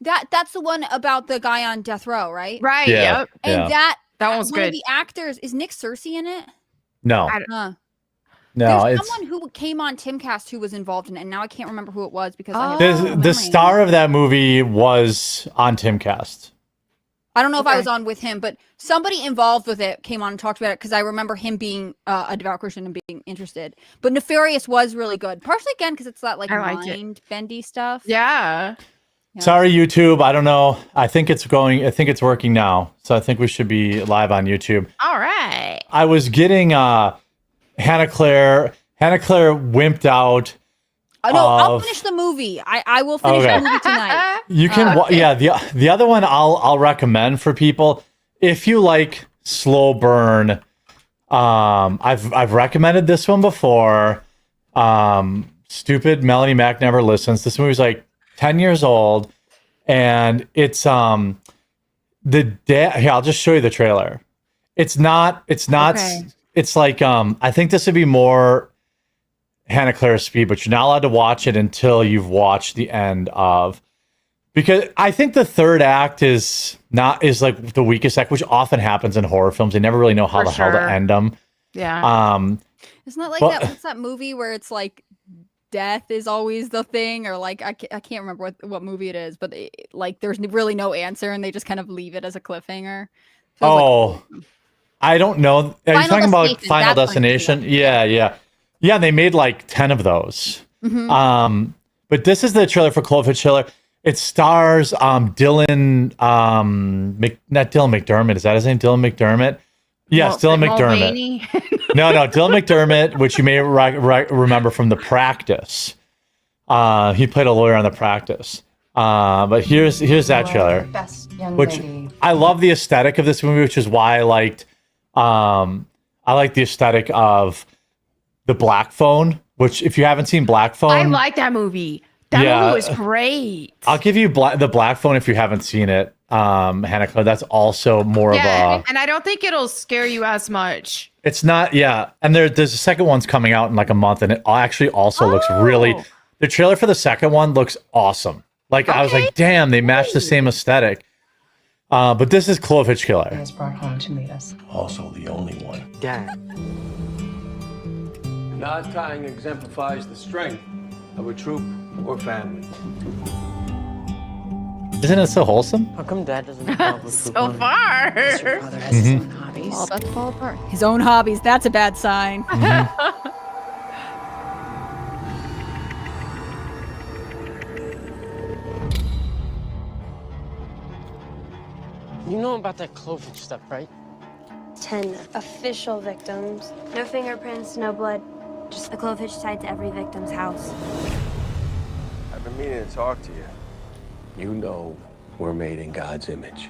that's the one about the guy on death row, right? Right. Yeah. Yep. And that one's one good. of the actors is Nick Cersei in it. No, No, it's someone who came on Timcast who was involved in it, and now I can't remember who it was because the star of that movie was on Timcast. I don't know if I was on with him, but somebody involved with it came on and talked about it because I remember him being a devout Christian and being interested. But Nefarious was really good, partially again because it's that like mind bendy stuff. Yeah. Sorry, YouTube. I don't know. I think it's working now. So I think we should be live on YouTube. All right. I was getting Hannah Claire wimped out. No, I'll finish the movie. I will finish the movie tonight. You can, the other one I'll recommend for people if you like slow burn. I've recommended this one before. Stupid Melanie Mac never listens. This movie's like 10 years old, and it's Here, I'll just show you the trailer. It's not. Okay. It's like I think this would be more Hannah Claire's speed, but you're not allowed to watch it until you've watched the end of, because I think the third act is like the weakest act, which often happens in horror films. They never really know how hell to end them. Yeah. Isn't that like what's that movie where it's like death is always the thing, or like I can't remember what movie it is, but like there's really no answer and they just kind of leave it as a cliffhanger. I don't know. Are you talking about Final Destination? Yeah. They made like 10 of those. Mm-hmm. But this is the trailer for Cloverfield Killer. It stars Dylan, not Dylan McDermott. Is that his name? Dylan McDermott? Yes, Dylan McDermott. No, Dylan McDermott, which you may remember from The Practice. He played a lawyer on The Practice. But here's that trailer, which I love the aesthetic of this movie, which is why I liked the aesthetic of The Black Phone, which if you haven't seen Black Phone, I like that movie. That movie was great. I'll give you The Black Phone if you haven't seen it. Hannah Claire, that's also more of a, and I don't think it'll scare you as much. It's not, and there's a second one's coming out in like a month, and it actually also looks really, the trailer for the second one looks awesome. Like I was like, damn, they match the same aesthetic. But this is Cloverfield Killer. He was brought home to meet us. Also the only one. Dad. Not tying exemplifies the strength of a troop or family. Isn't it so wholesome? How come Dad doesn't involve with So far. Your father has his own hobbies. All about to fall apart. His own hobbies. That's a bad sign. You know about that Cloverfield stuff, right? 10 official victims. No fingerprints, no blood. Just the Cloverfield tied to every victim's house. I've been meaning to talk to you. You know we're made in God's image.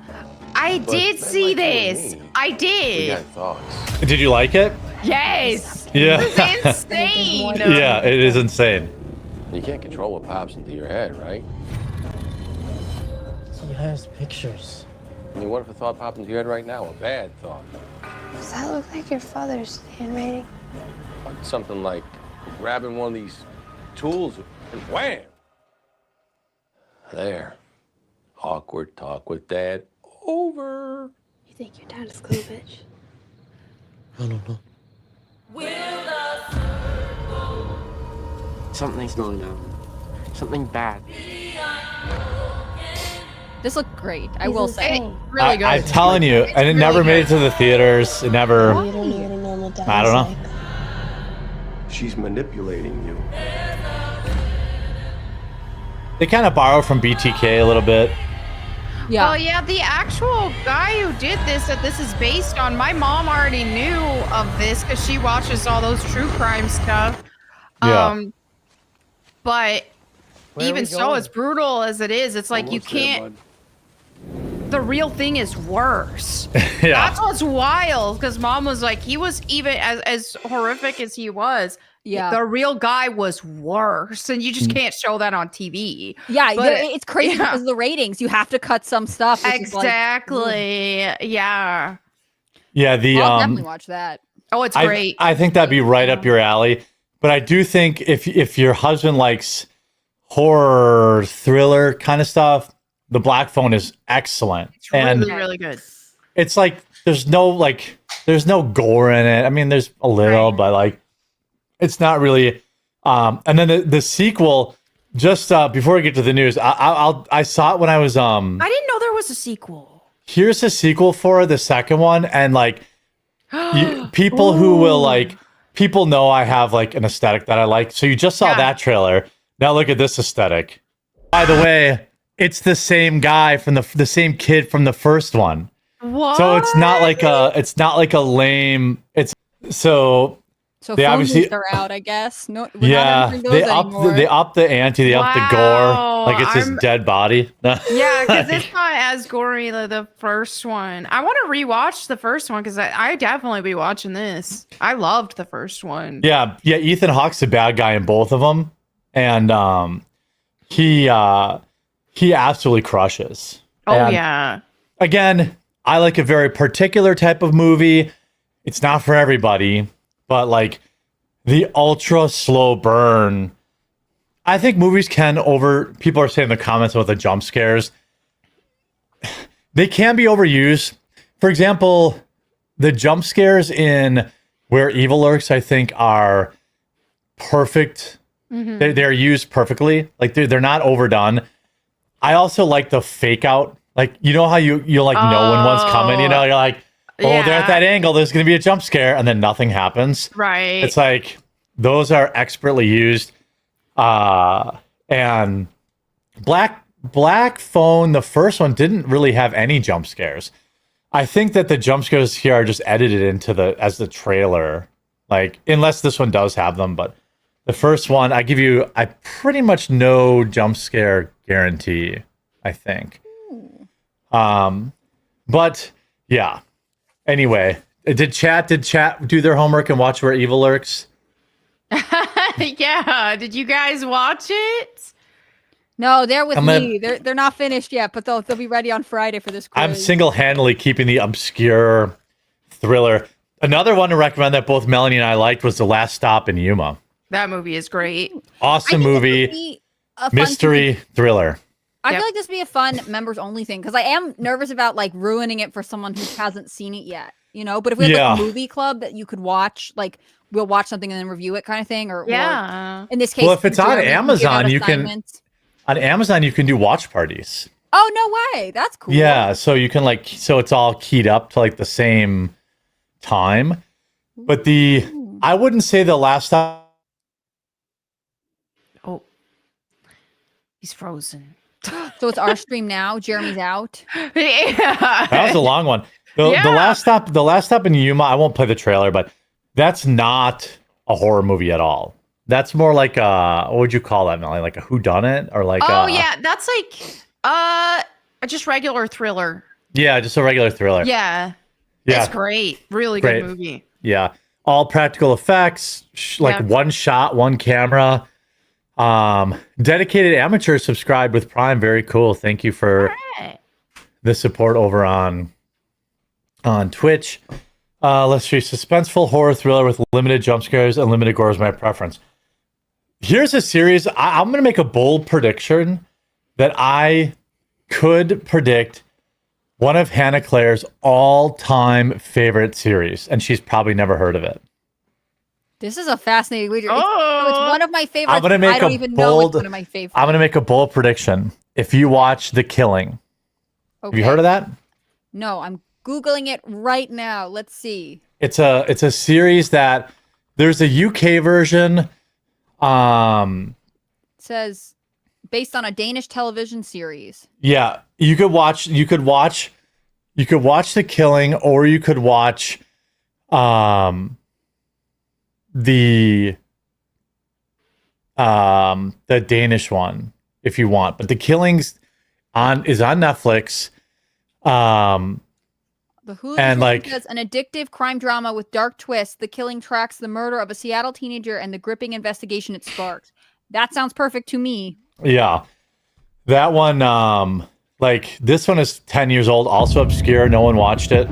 I did see this. I We did. got thoughts. Did you like it? Yes. Yeah. It's insane. Yeah, it is insane. You can't control what pops into your head, right? He has pictures. I mean, what if a thought popped into your head right now? A bad thought. Does that look like your father's handwriting? Something like grabbing one of these tools and wham! There. Awkward talk with Dad. Over. You think your dad is Cloverfield? I don't know. Something's going on. Something bad. This looked great. I will say. Really good. I'm telling you, and it never made it to the theaters. It never. You don't know what a normal dad I don't know. is like. She's manipulating you. They kind of borrow from BTK a little bit. Yeah. Well, yeah, the actual guy who did this, that this is based on, my mom already knew of this because she watches all those true crime stuff. Yeah. But Where even we so, going? as brutal as it is, it's like you Almost there, can't. bud. The real thing is worse. Yeah. That's what's wild, because mom was like, he was even as horrific as he was. Yeah. The real guy was worse, and you just can't show that on TV. Yeah, But- it's crazy because of the ratings. You have to cut some stuff. which is like, Exactly. Yeah. Yeah, the I'll definitely watch that. Oh, it's great. I think that'd be right up your alley. But I do think if your husband likes horror thriller kind of stuff, The Black Phone is excellent. It's really, really good. It's like there's no gore in it. I mean, there's a little, but like it's not really. And then the sequel, just before we get to the news, I saw it when I was I didn't know there was a sequel. Here's a sequel for the second one, and like people who will like people know I have like an aesthetic that I like. So you just saw that trailer. Now look at this aesthetic. By the way, it's the same guy from the same kid from the first one. What? So it's not like a lame. It's so they obviously are out. I guess no. They up the ante. They up the gore. Like it's his dead body. Yeah, because it's not as gory as the first one. I want to rewatch the first one because I definitely be watching this. I loved the first one. Yeah. Ethan Hawke's the bad guy in both of them, and he absolutely crushes. And again, I like a very particular type of movie. It's not for everybody, but like the ultra slow burn. I think movies can people are saying in the comments about the jump scares. They can be overused. For example, the jump scares in Where Evil Lurks, I think, are perfect. Mm-hmm. They're used perfectly. Like they're not overdone. I also like the fake out. Like, you know how you like know when one's coming, you know, you're like, they're at that angle, there's going to be a jump scare, and then nothing happens. Right. It's like, those are expertly used. And Black Phone, the first one, didn't really have any jump scares. I think that the jump scares here are just edited into as the trailer. Like, unless this one does have them, but the first one, I pretty much no jump scare guarantee, I think. But yeah. Anyway, did chat do their homework and watch Where Evil Lurks? Yeah. Did you guys watch it? No, they're with me. They're not finished yet, but they'll be ready on Friday for this quiz. I'm single-handedly keeping the obscure thriller. Another one to recommend that both Melanie and I liked was The Last Stop in Yuma. That movie is great. Awesome movie. Mystery thriller. I feel like this would be a fun members only thing because I am nervous about like ruining it for someone who hasn't seen it yet, you know. But if we have like a movie club that you could watch, like we'll watch something and then review it, kind of thing, or in this case, well, if it's on Amazon, you can do watch parties. Oh no way, that's cool. Yeah, so you can so it's all keyed up to like the same time, but I wouldn't say The Last Stop. Oh, he's frozen. So it's our stream now. Jeremy's out. Yeah. That was a long one. The last stop in Yuma. I won't play the trailer, but that's not a horror movie at all. That's more like what would you call that, Melanie? Like a whodunit or like? That's like just regular thriller. Yeah, just a regular thriller. Yeah. It's great. Really good movie. Yeah, all practical effects, one shot, one camera. Dedicated amateur subscribed with Prime. Very cool. Thank you for the support over on Twitch. Let's see. Suspenseful horror thriller with limited jump scares and limited gore is my preference. Here's a series. I'm going to make a bold prediction that I could predict one of Hannah Claire's all-time favorite series, and she's probably never heard of it. This is a fascinating wager. It's one of my favorites. I'm gonna make I don't even know it's one of my favorites. I'm going to make a bold prediction. If you watch The Killing, have you heard of that? No, I'm Googling it right now. Let's see. It's a series that there's a UK version. It says based on a Danish television series. Yeah, you could watch The Killing, or you could watch the Danish one if you want, but The Killing's is on Netflix. The Hulu says an addictive crime drama with dark twists. The Killing tracks the murder of a Seattle teenager and the gripping investigation it sparks. That sounds perfect to me. Yeah, that one. This one is 10 years old, also obscure. No one watched it.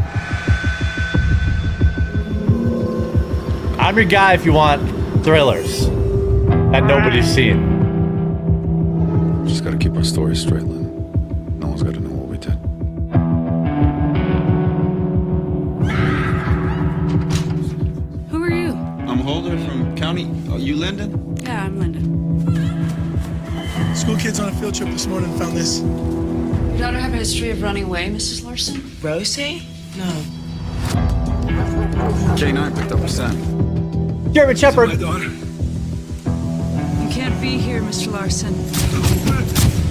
I'm your guy if you want thrillers that nobody's seen. story straight, Lynn. No one's got to know what we did. Who are you? I'm Holder from County. Oh, you Lyndon? Yeah, I'm Linda. School kids on a field trip this morning found this. Your daughter have a history of running away, Mrs. Larson? Rosie? No. K9 picked up her scent. German Shepherd. My daughter. You can't be here, Mr. Larson.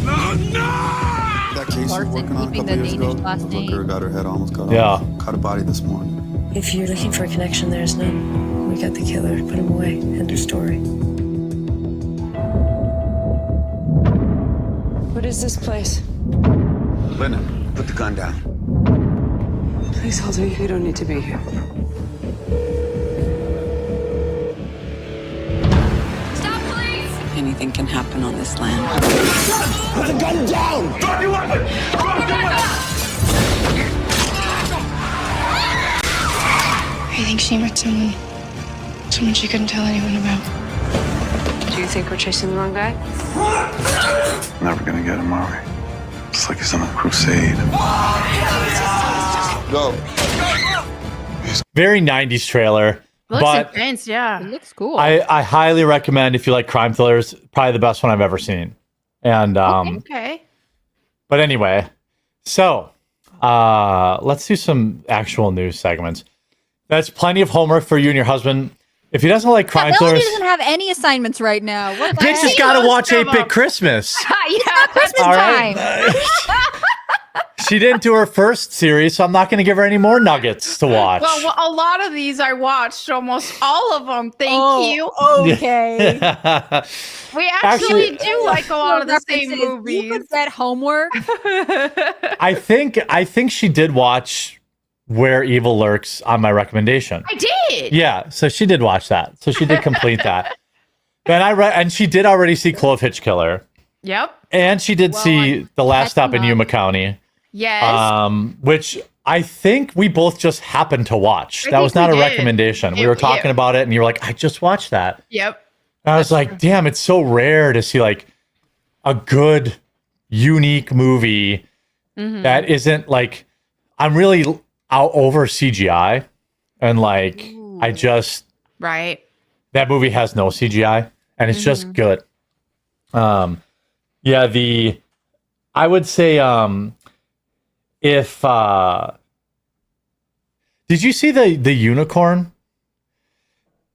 No! That case you were working on a couple years ago, the hooker got her head almost cut off. Caught a body this morning. If you're looking for a connection, there's none. We got the killer. Put him away. End of story. What is this place? Lyndon, put the gun down. Please, Holder, you don't need to be here. Stop, please! Anything can happen on this land. Put the gun down! Drop your weapon! Drop your weapon! I think she met someone she couldn't tell anyone about. Do you think we're chasing the wrong guy? Never gonna get him, are we? It's like he's on a crusade. Go. Very 90s trailer. Looks but intense, yeah. It looks cool. I highly recommend if you like crime thrillers. Probably the best one I've ever seen. And Okay. but anyway, so let's do some actual news segments. That's plenty of homework for you and your husband. If he doesn't like crime Melanie thrillers, doesn't have any assignments right now. What the Bitch has heck? got to watch Most of 8-Bit Christmas. It's not Christmas All right. time. She didn't do her first series, so I'm not going to give her any more nuggets to watch. Well, a lot of these I watched, almost all of them. Thank you. Okay. We actually do Yeah. like a lot of the same References. movies. You could get homework. I think she did watch Where Evil Lurks on my recommendation. I did. Yeah, so she did watch that. So she did complete that. Then and she did already see Clove Hitch Killer. Yep. And she did see The Last Stop in Yuma County. Yes. Which I think we both just happened to watch. I That think was not we a did. recommendation. We were talking about it and you were like, I just watched that. Yep. And I was like, damn, it's so rare to see like a good, unique movie that isn't like, I'm really out over CGI. And like, I just, Right. that movie has no CGI and it's just good. I would say, if did you see the unicorn?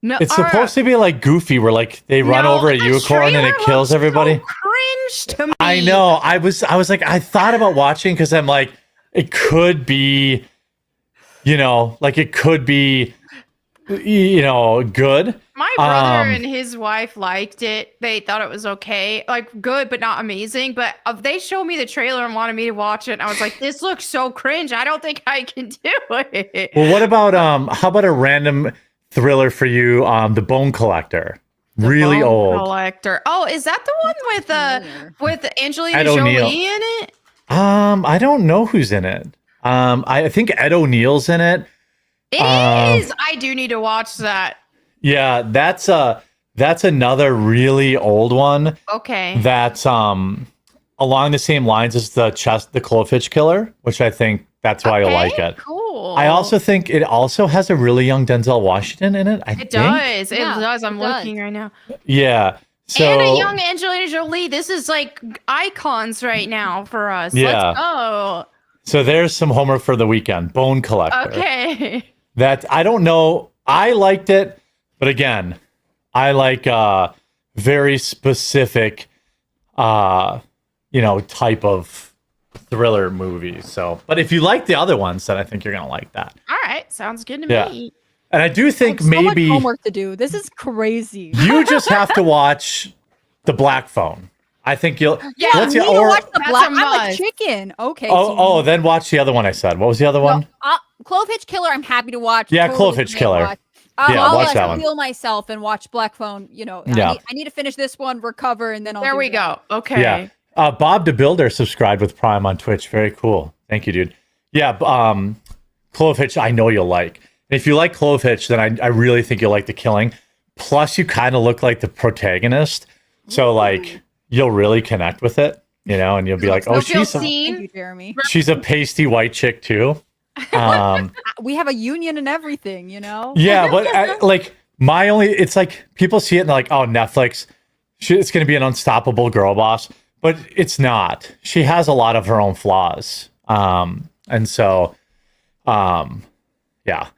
No, It's supposed to be like Goofy, where like they run over a the unicorn and it trailer kills looks everybody. So cringe to me. I know. I was like, I thought about watching because I'm like, it could be, like it could be, good. My brother and his wife liked it. They thought it was okay, like good, but not amazing. But they showed me the trailer and wanted me to watch it. And I was like, this looks so cringe. I don't think I can do it. Well, what about how about a random thriller for you? The Bone Collector, really Bone old. Collector. Oh, is that the one with Angelina Ed Jolie O'Neill. in it? I don't know who's in it. I think Ed O'Neill's in it. It is. I do need to watch that. Yeah, that's another really old one. Okay. That's along the same lines as the Clove Hitch Killer, which I think that's why you'll like it. Cool. I also think it also has a really young Denzel Washington in it. I think It does. It Yeah, does. I'm it does. looking right now. Yeah. So And a young Angelina Jolie. This is like icons right now for us. Yeah. Let's go. so there's some homework for the weekend. Bone Collector. Okay. That I don't know. I liked it, but again, I like very specific type of thriller movies. So, but if you like the other ones, then I think you're gonna like that. All right. Sounds good to Yeah. me. And I do think So much maybe homework to do. This is crazy. you just have to watch The Black Phone. I think you'll. Yeah, what's You the- need to or- watch the That's black. a I'm a must. chicken. Okay. oh, then watch the other one I said. What was the other one? Clove Hitch Killer. I'm happy to watch. Yeah, Clove Hitch can Killer. watch. Yeah, I'll watch that one. heal myself and watch Black Phone. Yeah. I need to finish this one, recover, and then I'll. There do we that. go. Okay. Yeah. Bob the Builder subscribed with Prime on Twitch. Very cool. Thank you, dude. Yeah. Clove Hitch, I know you'll like. And if you like Clove Hitch, then I really think you'll like The Killing. Plus, you kind of look like the protagonist. So, like, you'll really connect with it. and you'll be like, oh, she's Thank you, Jeremy. she's a pasty white chick too. We have a union and everything, Yeah, but it's like people see it and they're like, oh, Netflix, it's going to be an unstoppable girl boss, but it's not. She has a lot of her own flaws. And so, yeah,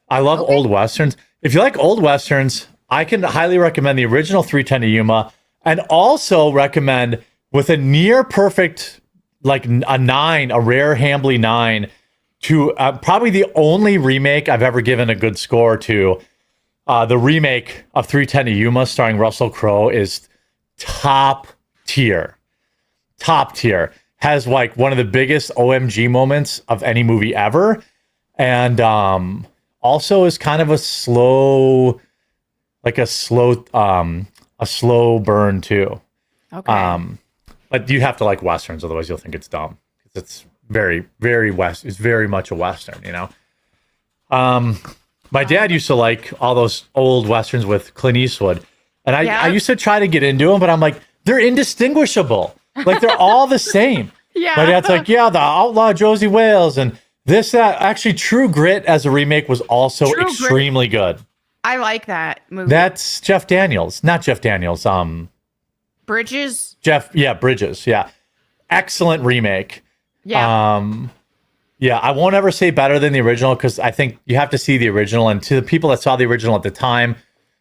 I love old Westerns. If you like old Westerns, I can highly recommend the original 3:10 to Yuma, and also recommend with a near perfect, like a 9, a rare Hambly 9, to probably the only remake I've ever given a good score to. The remake of 3:10 to Yuma starring Russell Crowe is top tier. Has like one of the biggest OMG moments of any movie ever. And also is kind of a slow burn too. Okay. But you have to like Westerns, otherwise you'll think it's dumb. It's very, very it's very much a Western, My dad used to like all those old Westerns with Clint Eastwood. And I used to try to get into them, but I'm like, they're indistinguishable. Like, they're all the same. Yeah. My dad's like, yeah, the Outlaw Josie Wales and this, that. Actually, True Grit as a remake was also extremely good. I like that movie. That's Jeff Daniels. Not Jeff Daniels. Bridges? Bridges. Yeah. Excellent remake. Yeah. Yeah, I won't ever say better than the original because I think you have to see the original. And to the people that saw the original at the time,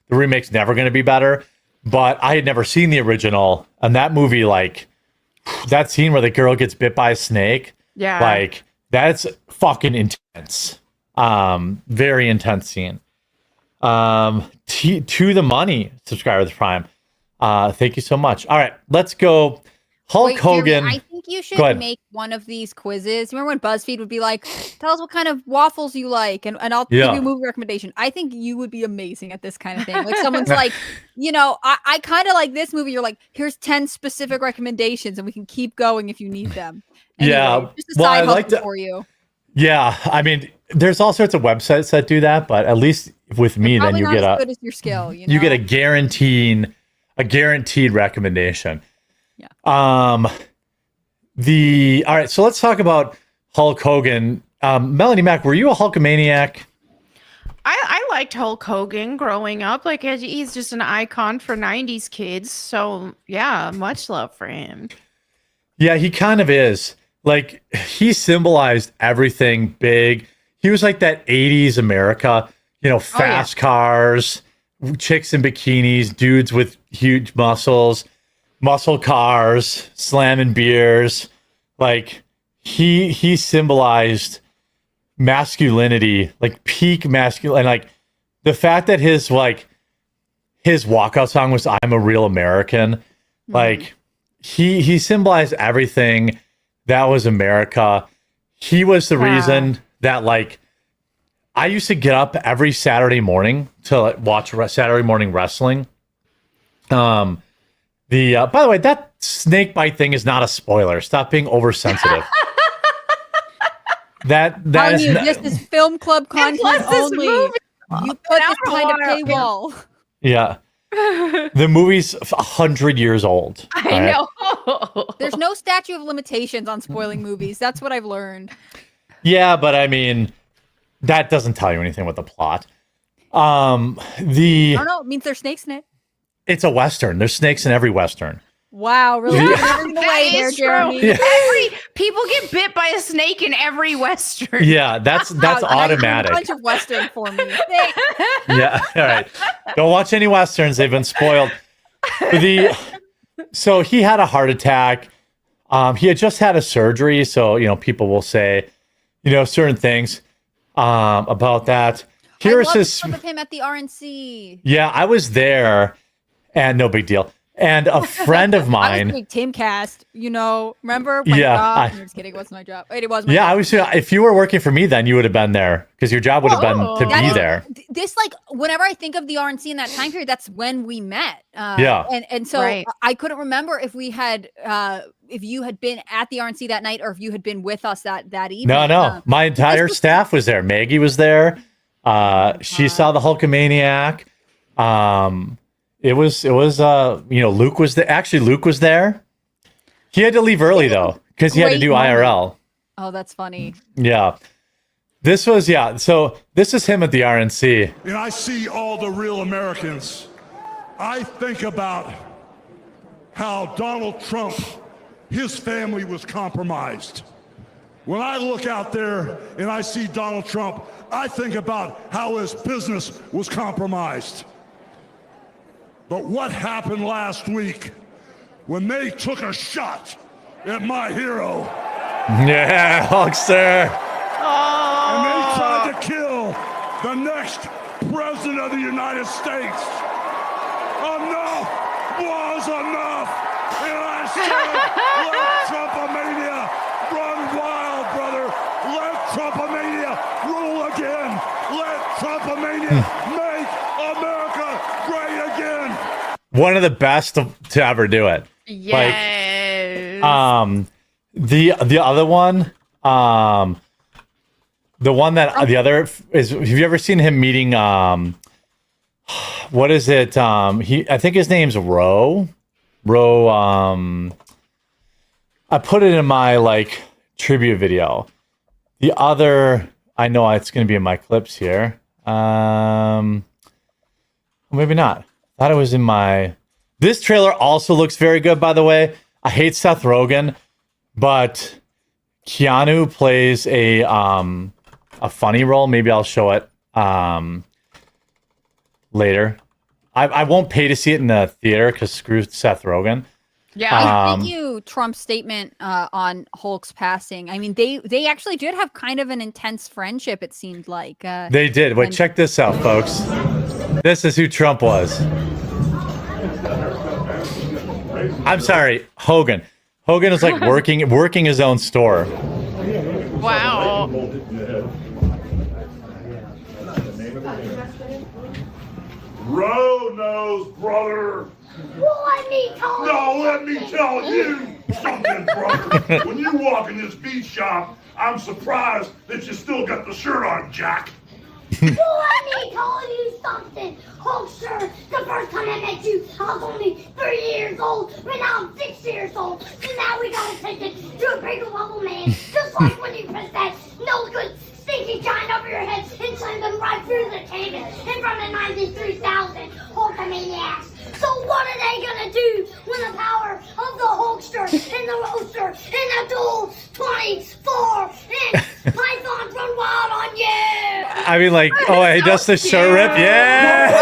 the remake's never going to be better. But I had never seen the original. And that movie, like, that scene where the girl gets bit by a snake, like, that's fucking intense. Very intense scene. To the money, subscriber to Prime. Thank you so much. All right, let's go. Hulk Hogan. Jeremy, I think you should make one of these quizzes. Remember when BuzzFeed would be like, tell us what kind of waffles you like, and I'll give you a movie recommendation. I think you would be amazing at this kind of thing. Like someone's like, I kind of like this movie. You're like, here's 10 specific recommendations, and we can keep going if you need them. Anyway, just a side hustle for you. Yeah, I mean, there's all sorts of websites that do that, but at least with me, then you get as good as your skill. You get a guaranteed recommendation. Yeah. All right, so let's talk about Hulk Hogan. Melanie Mack, were you a Hulkamaniac? I liked Hulk Hogan growing up. Like, he's just an icon for 90s kids. So, yeah, much love for him. Yeah, he kind of is. Like, he symbolized everything big. He was like that 80s America, fast cars, chicks in bikinis, dudes with huge muscle cars, slamming beers. Like, he symbolized masculinity, like peak masculine. Like, the fact that his walkout song was "I'm a Real American," like he symbolized everything that was America. He was the reason that, like, I used to get up every Saturday morning to watch Saturday morning wrestling. By the way, that snake bite thing is not a spoiler. Stop being oversensitive. that is this is film club content only. You put this behind a paywall. Yeah. The movie's 100 years old. I know. There's no statute of limitations on spoiling movies. That's what I've learned. Yeah, but I mean, that doesn't tell you anything about the plot. I don't know. It means there's snakes in it. It's a Western. There's snakes in every Western. Wow, really? That is true. Yeah. People get bit by a snake in every Western. Yeah, that's automatic. A bunch of Western for me. Yeah, all right. Don't watch any Westerns. They've been spoiled. So he had a heart attack. He had just had a surgery. So, people will say, certain things about that. Here's his of him at the RNC. Yeah, I was there, and no big deal. And a friend of mine, I was doing Timcast, remember? I'm just kidding. It wasn't my job. Wait, it was my job. I was. If you were working for me, then you would have been there because your job would have been to be there. This, whenever I think of the RNC in that time period, that's when we met. And so I couldn't remember if we had, if you had been at the RNC that night or if you had been with us that evening. No. My entire staff was there. Maggie was there. She saw the Hulkamaniac. It was Luke was there. Actually, Luke was there. He had to leave early though, because he had to do IRL. Oh, that's funny. Yeah. So this is him at the RNC. And I see all the real Americans. I think about how Donald Trump, his family was compromised. When I look out there and I see Donald Trump, I think about how his business was compromised. But what happened last week when they took a shot at my hero? Yeah, Hulkster. And they tried to kill the next president of the United States. Enough was enough. And I said, let Trumpomania run wild, brother. Let Trumpomania rule again. Let Trumpomania make America great again. One of the best to ever do it. Yes. Like, the other one, the one that the other is. Have you ever seen him meeting? What is it? I think his name's Ro. I put it in my tribute video. The other, I know it's going to be in my clips here. Maybe not. Thought it was in my. This trailer also looks very good, by the way. I hate Seth Rogen, but Keanu plays a funny role. Maybe I'll show it later. I won't pay to see it in the theater because screw Seth Rogen. Yeah, I think Trump's statement on Hulk's passing. I mean, they actually did have kind of an intense friendship. It seemed like they did. Wait, check this out, folks. This is who Trump was. I'm sorry, Hogan. Hogan is like working his own store. Wow. Road nose, brother. Let me tell you. No, let me tell you something, brother. When you walk in this beat shop, I'm surprised that you still got the shirt on, Jack. Let me tell you something. Hulkster, the first time I met you, I was only 3 years old, but now I'm 6 years old. So now we gotta take it to a bigger level, man. Just like when you press that no good stinky giant over your head and send them right through the canvas in front of 93,000 Hulkamaniacs. So what are they gonna do when the power of the Hulkster and the Roaster and the Dual 24 and Pythons run wild on you? I mean, he does the shirt rip. Yeah.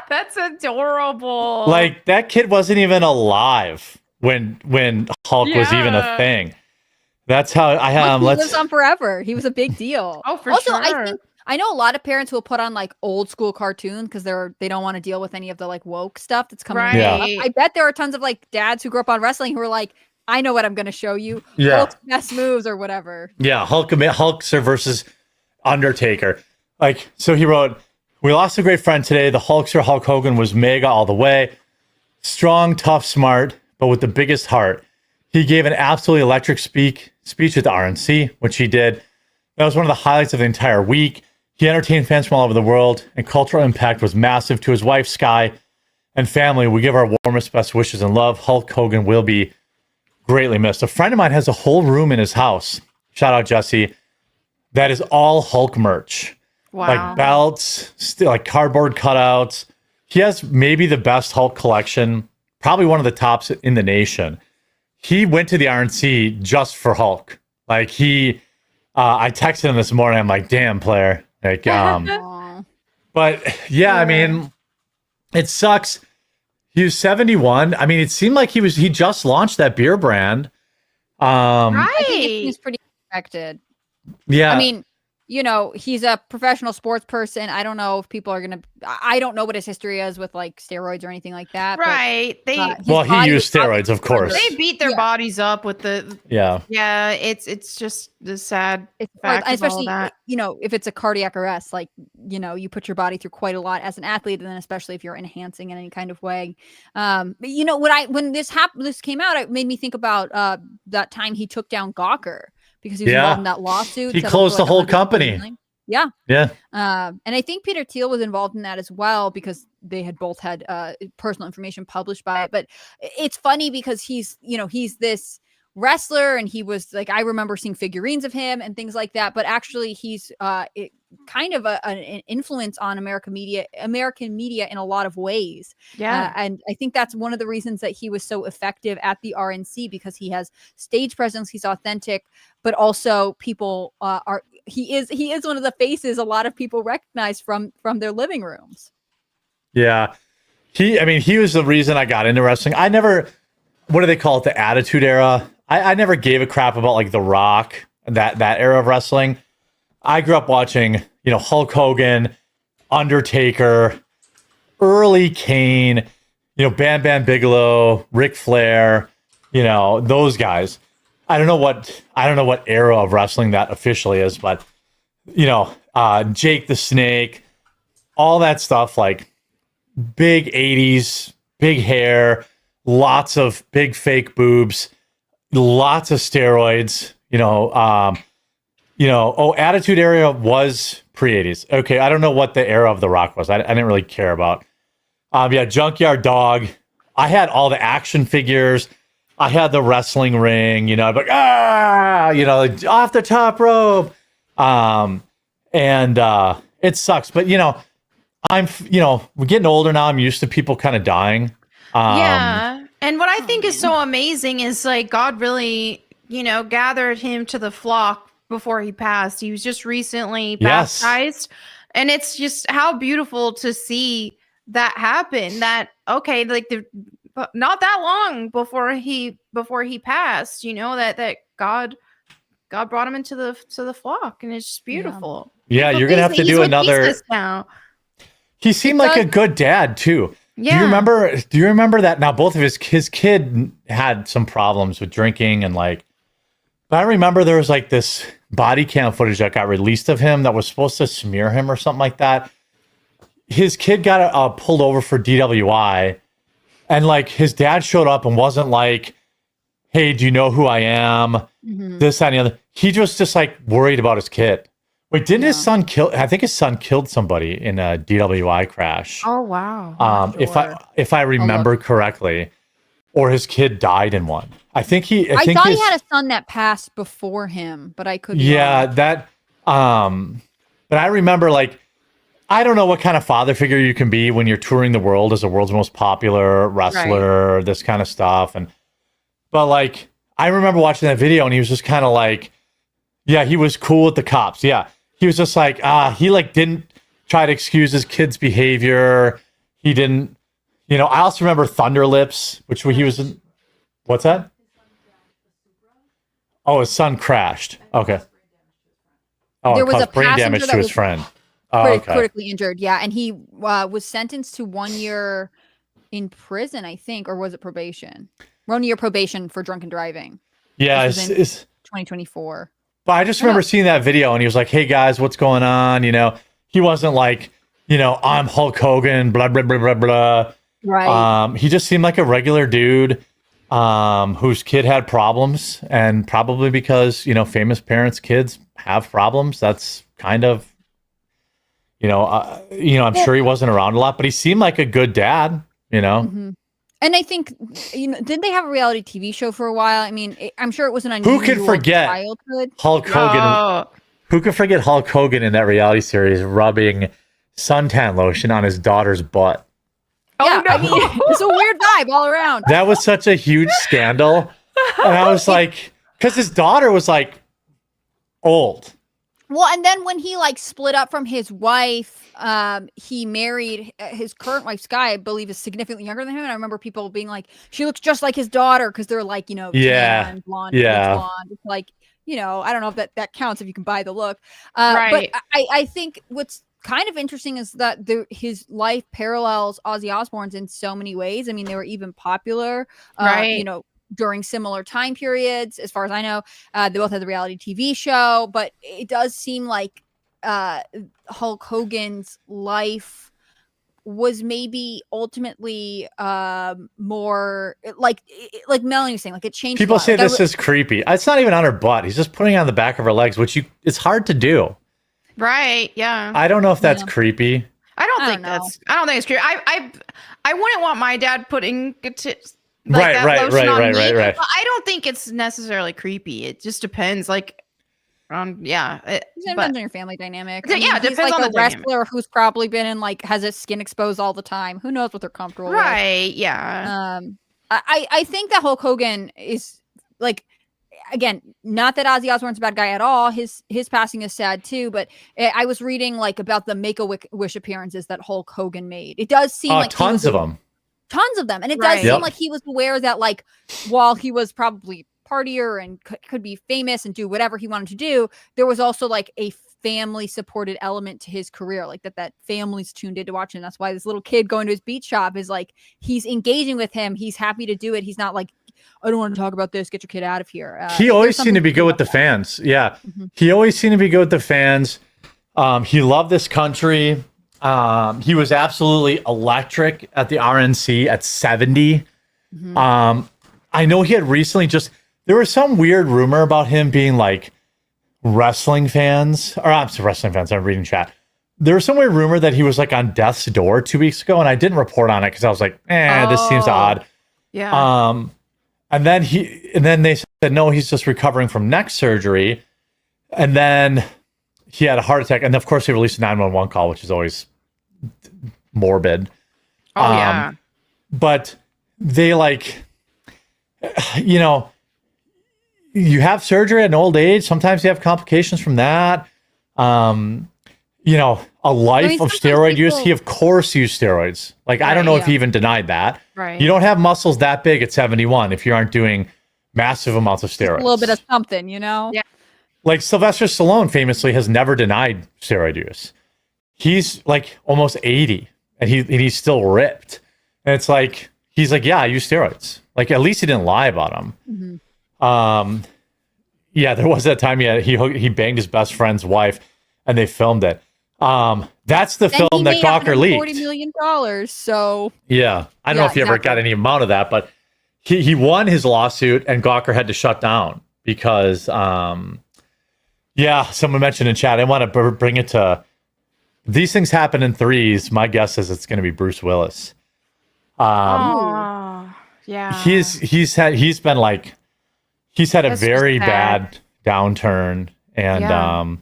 That's adorable. Like, that kid wasn't even alive when Hulk was even a thing. That's how I have. He lives on forever. He was a big deal. Oh, for also, sure. I know a lot of parents will put on old school cartoons because they don't want to deal with any of the woke stuff that's coming. Right. Yeah. I bet there are tons of dads who grew up on wrestling who are like, I know what I'm going to show you. Yeah. Hulk's best moves or whatever. Yeah, Hulkster versus Undertaker. So he wrote, "We lost a great friend today. The Hulkster Hulk Hogan was mega all the way. Strong, tough, smart, but with the biggest heart. He gave an absolutely electric speech at the RNC, which he did. That was one of the highlights of the entire week. He entertained fans from all over the world, and cultural impact was massive. To his wife, Sky, and family, we give our warmest best wishes and love. Hulk Hogan will be greatly missed." A friend of mine has a whole room in his house. Shout out, Jesse. That is all Hulk merch. Wow. Belts, cardboard cutouts. He has maybe the best Hulk collection, probably one of the tops in the nation. He went to the RNC just for Hulk. I texted him this morning. I'm like, damn, player. But yeah, I mean, it sucks. He was 71. I mean, it seemed like he just launched that beer brand. I think he's pretty expected. Yeah. I mean, he's a professional sports person. I don't know if people are going to, I don't know what his history is with steroids or anything like that. Right. But, he used steroids, of course. They beat their bodies up with the. Yeah. Yeah. It's just the sad fact especially, of all that. If it's a cardiac arrest, you put your body through quite a lot as an athlete, and then especially if you're enhancing in any kind of way. But when this came out, it made me think about that time he took down Gawker. Because he was involved in that lawsuit. He closed the whole company. Yeah. Yeah. And I think Peter Thiel was involved in that as well because they had both had personal information published by it. But it's funny because he's this wrestler and he was like, I remember seeing figurines of him and things like that. But actually, he's kind of an influence on American media in a lot of ways. Yeah. And I think that's one of the reasons that he was so effective at the RNC because he has stage presence, he's authentic, but also people he is one of the faces a lot of people recognize from their living rooms. Yeah. He was the reason I got into wrestling. I never, what do they call it? The Attitude Era. I never gave a crap about like The Rock, that era of wrestling. I grew up watching, Hulk Hogan, Undertaker, early Kane, Bam Bam Bigelow, Ric Flair, those guys. I don't know what era of wrestling that officially is, but Jake the Snake, all that stuff, like big 80s, big hair, lots of big fake boobs, lots of steroids, Attitude Era was pre-80s. Okay, I don't know what the era of The Rock was. I didn't really care about. Junkyard Dog. I had all the action figures. I had the wrestling ring, I'd be like, off the top rope. It sucks. But, we're getting older now. I'm used to people kind of dying. Yeah. And what I think is so amazing is like God really, gathered him to the flock before he passed. He was just recently baptized. And it's just how beautiful to see that happen. That, okay, like not that long before he passed, that God brought him into the flock, and it's just beautiful. Yeah, you're gonna have to do another. Now. He seemed like a good dad too. Yeah. Do you remember that? Now both of his kid had some problems with drinking and like. But I remember there was like this body cam footage that got released of him that was supposed to smear him or something like that. His kid got pulled over for DWI, and like his dad showed up and wasn't like, "Hey, do you know who I am?" Mm-hmm. This, that, and the other. He was just like worried about his kid. Wait, didn't his son kill? I think his son killed somebody in a DWI crash. Oh wow! If I remember correctly, or his kid died in one. I thought he had a son that passed before him, but I couldn't. Yeah, that. But I remember, like, I don't know what kind of father figure you can be when you're touring the world as the world's most popular wrestler, right. This kind of stuff, but like, I remember watching that video, and he was just kind of like, yeah, he was cool with the cops. Yeah, he was just like, he like didn't try to excuse his kid's behavior. He didn't, I also remember Thunder Lips, which he was in. What's that? Oh, his son crashed. Okay. Oh, there was a brain damage to his friend. Critically injured. Yeah, and he was sentenced to 1 year in prison, I think, or was it probation? 1 year probation for drunken driving. Yeah, it's 2024. But I just remember seeing that video, and he was like, "Hey guys, what's going on?" He wasn't like, I'm Hulk Hogan, blah blah blah blah blah. Right. He just seemed like a regular dude. Whose kid had problems, and probably because famous parents' kids have problems. That's kind of, I'm sure he wasn't around a lot, but he seemed like a good dad. Mm-hmm. And I think did they have a reality TV show for a while? I mean, I'm sure it was an unusual Who could forget childhood. Hulk Hogan? Oh. Who could forget Hulk Hogan in that reality series rubbing suntan lotion on his daughter's butt? Yeah, oh, no. I mean, it's a weird vibe all around. That was such a huge scandal. And I was like, because his daughter was like old. Well, and then when he like split up from his wife, he married his current wife, Sky, I believe is significantly younger than him. And I remember people being like, she looks just like his daughter because they're like, tan, blonde, blonde. It's like, I don't know if that counts if you can buy the look. Right. But I think what's kind of interesting is that his life parallels Ozzy Osbourne's in so many ways. I mean, they were even popular, during similar time periods. As far as I know, they both had the reality TV show, but it does seem like Hulk Hogan's life was maybe ultimately more like Melanie was saying, like it changed. People say this is creepy. It's not even on her butt. He's just putting it on the back of her legs, which it's hard to do. Right. Yeah. I don't know if that's creepy. I don't think it's creepy. I wouldn't want my dad putting Right. But I don't think it's necessarily creepy. It just depends. Like, it depends on your family dynamic. Yeah, it depends like on a the wrestler dynamic. who's probably been in like has his skin exposed all the time. Who knows what they're comfortable with? Right. Yeah. I think that Hulk Hogan is like, again, not that Ozzy Osbourne's a bad guy at all. His passing is sad too. But I was reading like about the Make-A-Wish appearances that Hulk Hogan made. It does seem like tons of them. Tons of them. And it does seem like he was aware that like while he was probably partier and could be famous and do whatever he wanted to do, there was also like a family supported element to his career, like that family's tuned in to watch. And that's why this little kid going to his beat shop is like, he's engaging with him. He's happy to do it. He's not like, I don't want to talk about this. Get your kid out of here. He always seemed to be good with the fans. Yeah. Mm-hmm. He always seemed to be good with the fans. He loved this country. He was absolutely electric at the RNC at 70. Mm-hmm. I know he had recently there was some weird rumor about him being like wrestling fans, or I'm sorry, wrestling fans. I'm reading chat. There was some weird rumor that he was like on death's door 2 weeks ago, and I didn't report on it because I was like, this seems odd. Yeah. And then they said, no, he's just recovering from neck surgery. And then he had a heart attack. And of course he released a 911 call, which is always morbid. Oh, yeah. But they you have surgery at an old age. Sometimes you have complications from that. A life of steroid use. He, of course, used steroids. Like, I don't know if he even denied that. Right. You don't have muscles that big at 71 if you aren't doing massive amounts of steroids. Just a little bit of something, Yeah. Like, Sylvester Stallone famously has never denied steroid use. He's like almost 80 and he's still ripped. And it's like, he's like, yeah, I use steroids. Like, at least he didn't lie about them. Mm-hmm. There was that time he banged his best friend's wife and they filmed it. That's the film that Gawker leaked. $40 million. So yeah, I don't know if he ever got any amount of that, but he won his lawsuit and Gawker had to shut down because someone mentioned in chat. I want to bring it to these things happen in threes. My guess is it's going to be Bruce Willis. Yeah. He's had a very bad downturn and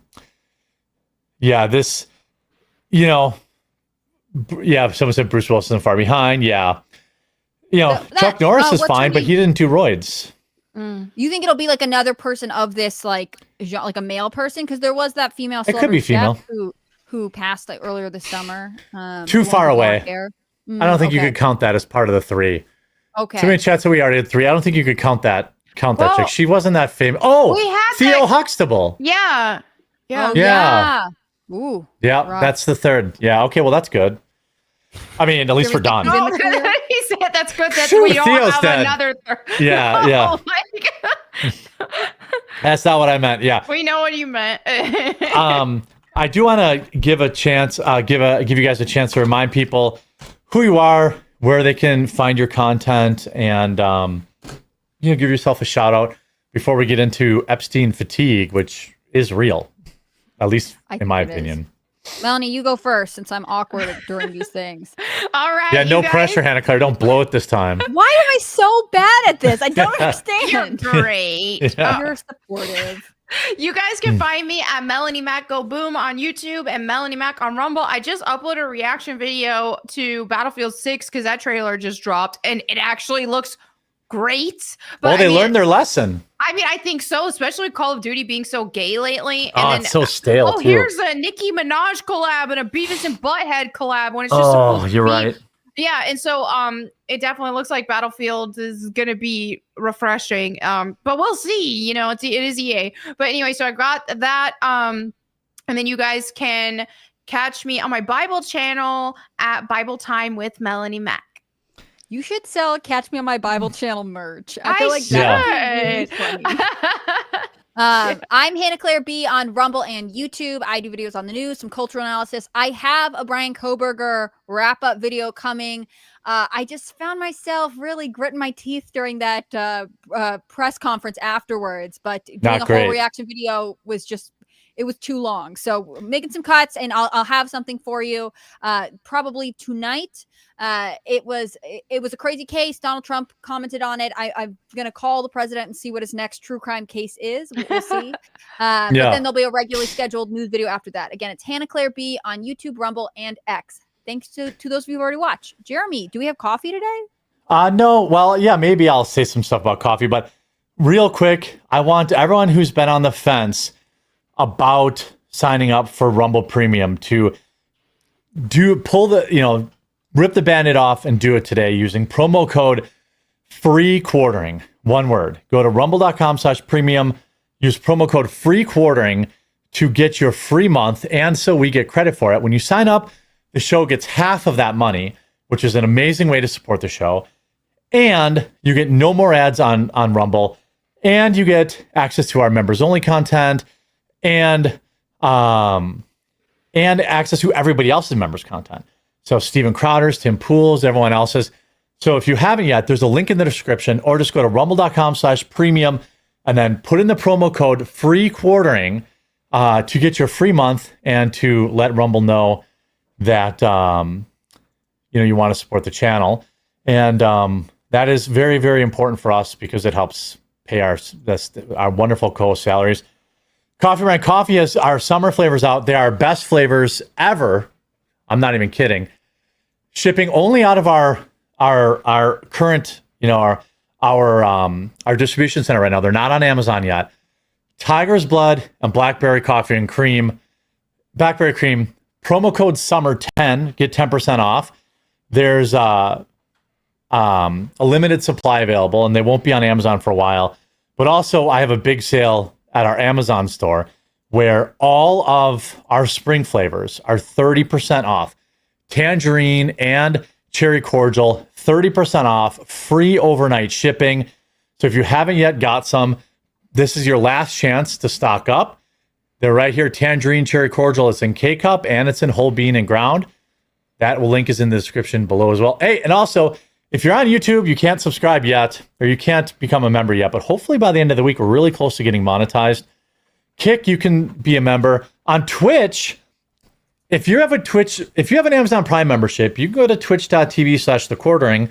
someone said Bruce Willis isn't far behind. Yeah. Chuck Norris is fine, but he didn't do roids. You think it'll be like another person of this, like a male person? Because there was that female. It could be female who passed like earlier this summer. Too far away. I don't think you could count that as part of the three. Okay. So many chats that we already had three. I don't think you could count that chick. She wasn't that famous. Oh, Theo Huxtable. Yeah. Yeah. Oh, yeah. Ooh. Yeah, right. That's the third. Yeah. Okay. Well, that's good. I mean, at least for Don. He said that's good that we don't have another third. Yeah. Yeah. Oh my God. That's not what I meant. Yeah. We know what you meant. I do want to give a chance, give you guys a chance to remind people who you are, where they can find your content, and give yourself a shout out before we get into Epstein fatigue, which is real, at least in my opinion. Melanie, you go first since I'm awkward during these things. All right. Yeah, no pressure, Hannah Claire. Don't blow it this time. Why am I so bad at this? I don't understand. You're great. Yeah. You're supportive. You guys can find me at Melanie Mac Go Boom on YouTube and Melanie Mac on Rumble. I just uploaded a reaction video to Battlefield 6 because that trailer just dropped and it actually looks great. But they learned their lesson. I mean, I think so, especially with Call of Duty being so gay lately. And then, it's so stale. Oh, here's a Nicki Minaj collab and a Beavis and Butthead collab when it's just you're right. Yeah, and so it definitely looks like Battlefield is gonna be refreshing. But we'll see. It is EA. But anyway, so I got that. And then you guys can catch me on my Bible channel at Bible Time with Melanie Mac. You should sell Catch Me on My Bible channel merch. I feel like that would be really funny. I'm Hannah Claire B on Rumble and YouTube. I do videos on the news, some cultural analysis. I have a Brian Koberger wrap-up video coming. I just found myself really gritting my teeth during that press conference afterwards, but doing a whole reaction video was just, it was too long. So we're making some cuts, and I'll have something for you probably tonight. It was a crazy case. Donald Trump commented on it. I'm gonna call the president and see what his next true crime case is. We'll see. But then there'll be a regularly scheduled news video after that. Again, it's Hannah Claire B on YouTube, Rumble, and X. Thanks to those of you who already watched. Jeremy, do we have coffee today? No. Well, yeah, maybe I'll say some stuff about coffee, but real quick, I want everyone who's been on the fence about signing up for Rumble Premium to rip the Band-Aid off and do it today using promo code FREEQUARTERING. One word. Go to rumble.com/premium. Use promo code FREEQUARTERING to get your free month, and so we get credit for it. When you sign up, the show gets half of that money, which is an amazing way to support the show. And you get no more ads on Rumble, and you get access to our members only content, and access to everybody else's members content. So Steven Crowder's, Tim Pool's, everyone else's. So if you haven't yet, there's a link in the description, or just go to rumble.com/premium and then put in the promo code FREEQUARTERING to get your free month and to let Rumble know that you want to support the channel. And that is very, very important for us because it helps pay our wonderful co-host salaries. Coffee Brand Coffee has our summer flavors out. They are our best flavors ever. I'm not even kidding. Shipping only out of our current, our distribution center right now. They're not on Amazon yet. Tiger's Blood and Blackberry Coffee and Cream. Blackberry Cream. Promo code SUMMER10. Get 10% off. There's a limited supply available, and they won't be on Amazon for a while. But also, I have a big sale at our Amazon store where all of our spring flavors are 30% off. Tangerine and cherry cordial, 30% off, free overnight shipping. So if you haven't yet got some, this is your last chance to stock up. They're right here. Tangerine cherry cordial. It's in K-Cup and it's in whole bean and ground. That link is in the description below as well. Hey, and also, if you're on YouTube, you can't subscribe yet, or you can't become a member yet, but hopefully by the end of the week, we're really close to getting monetized. Kick, you can be a member. On Twitch, if you have an Amazon Prime membership, you can go to twitch.tv/thequartering,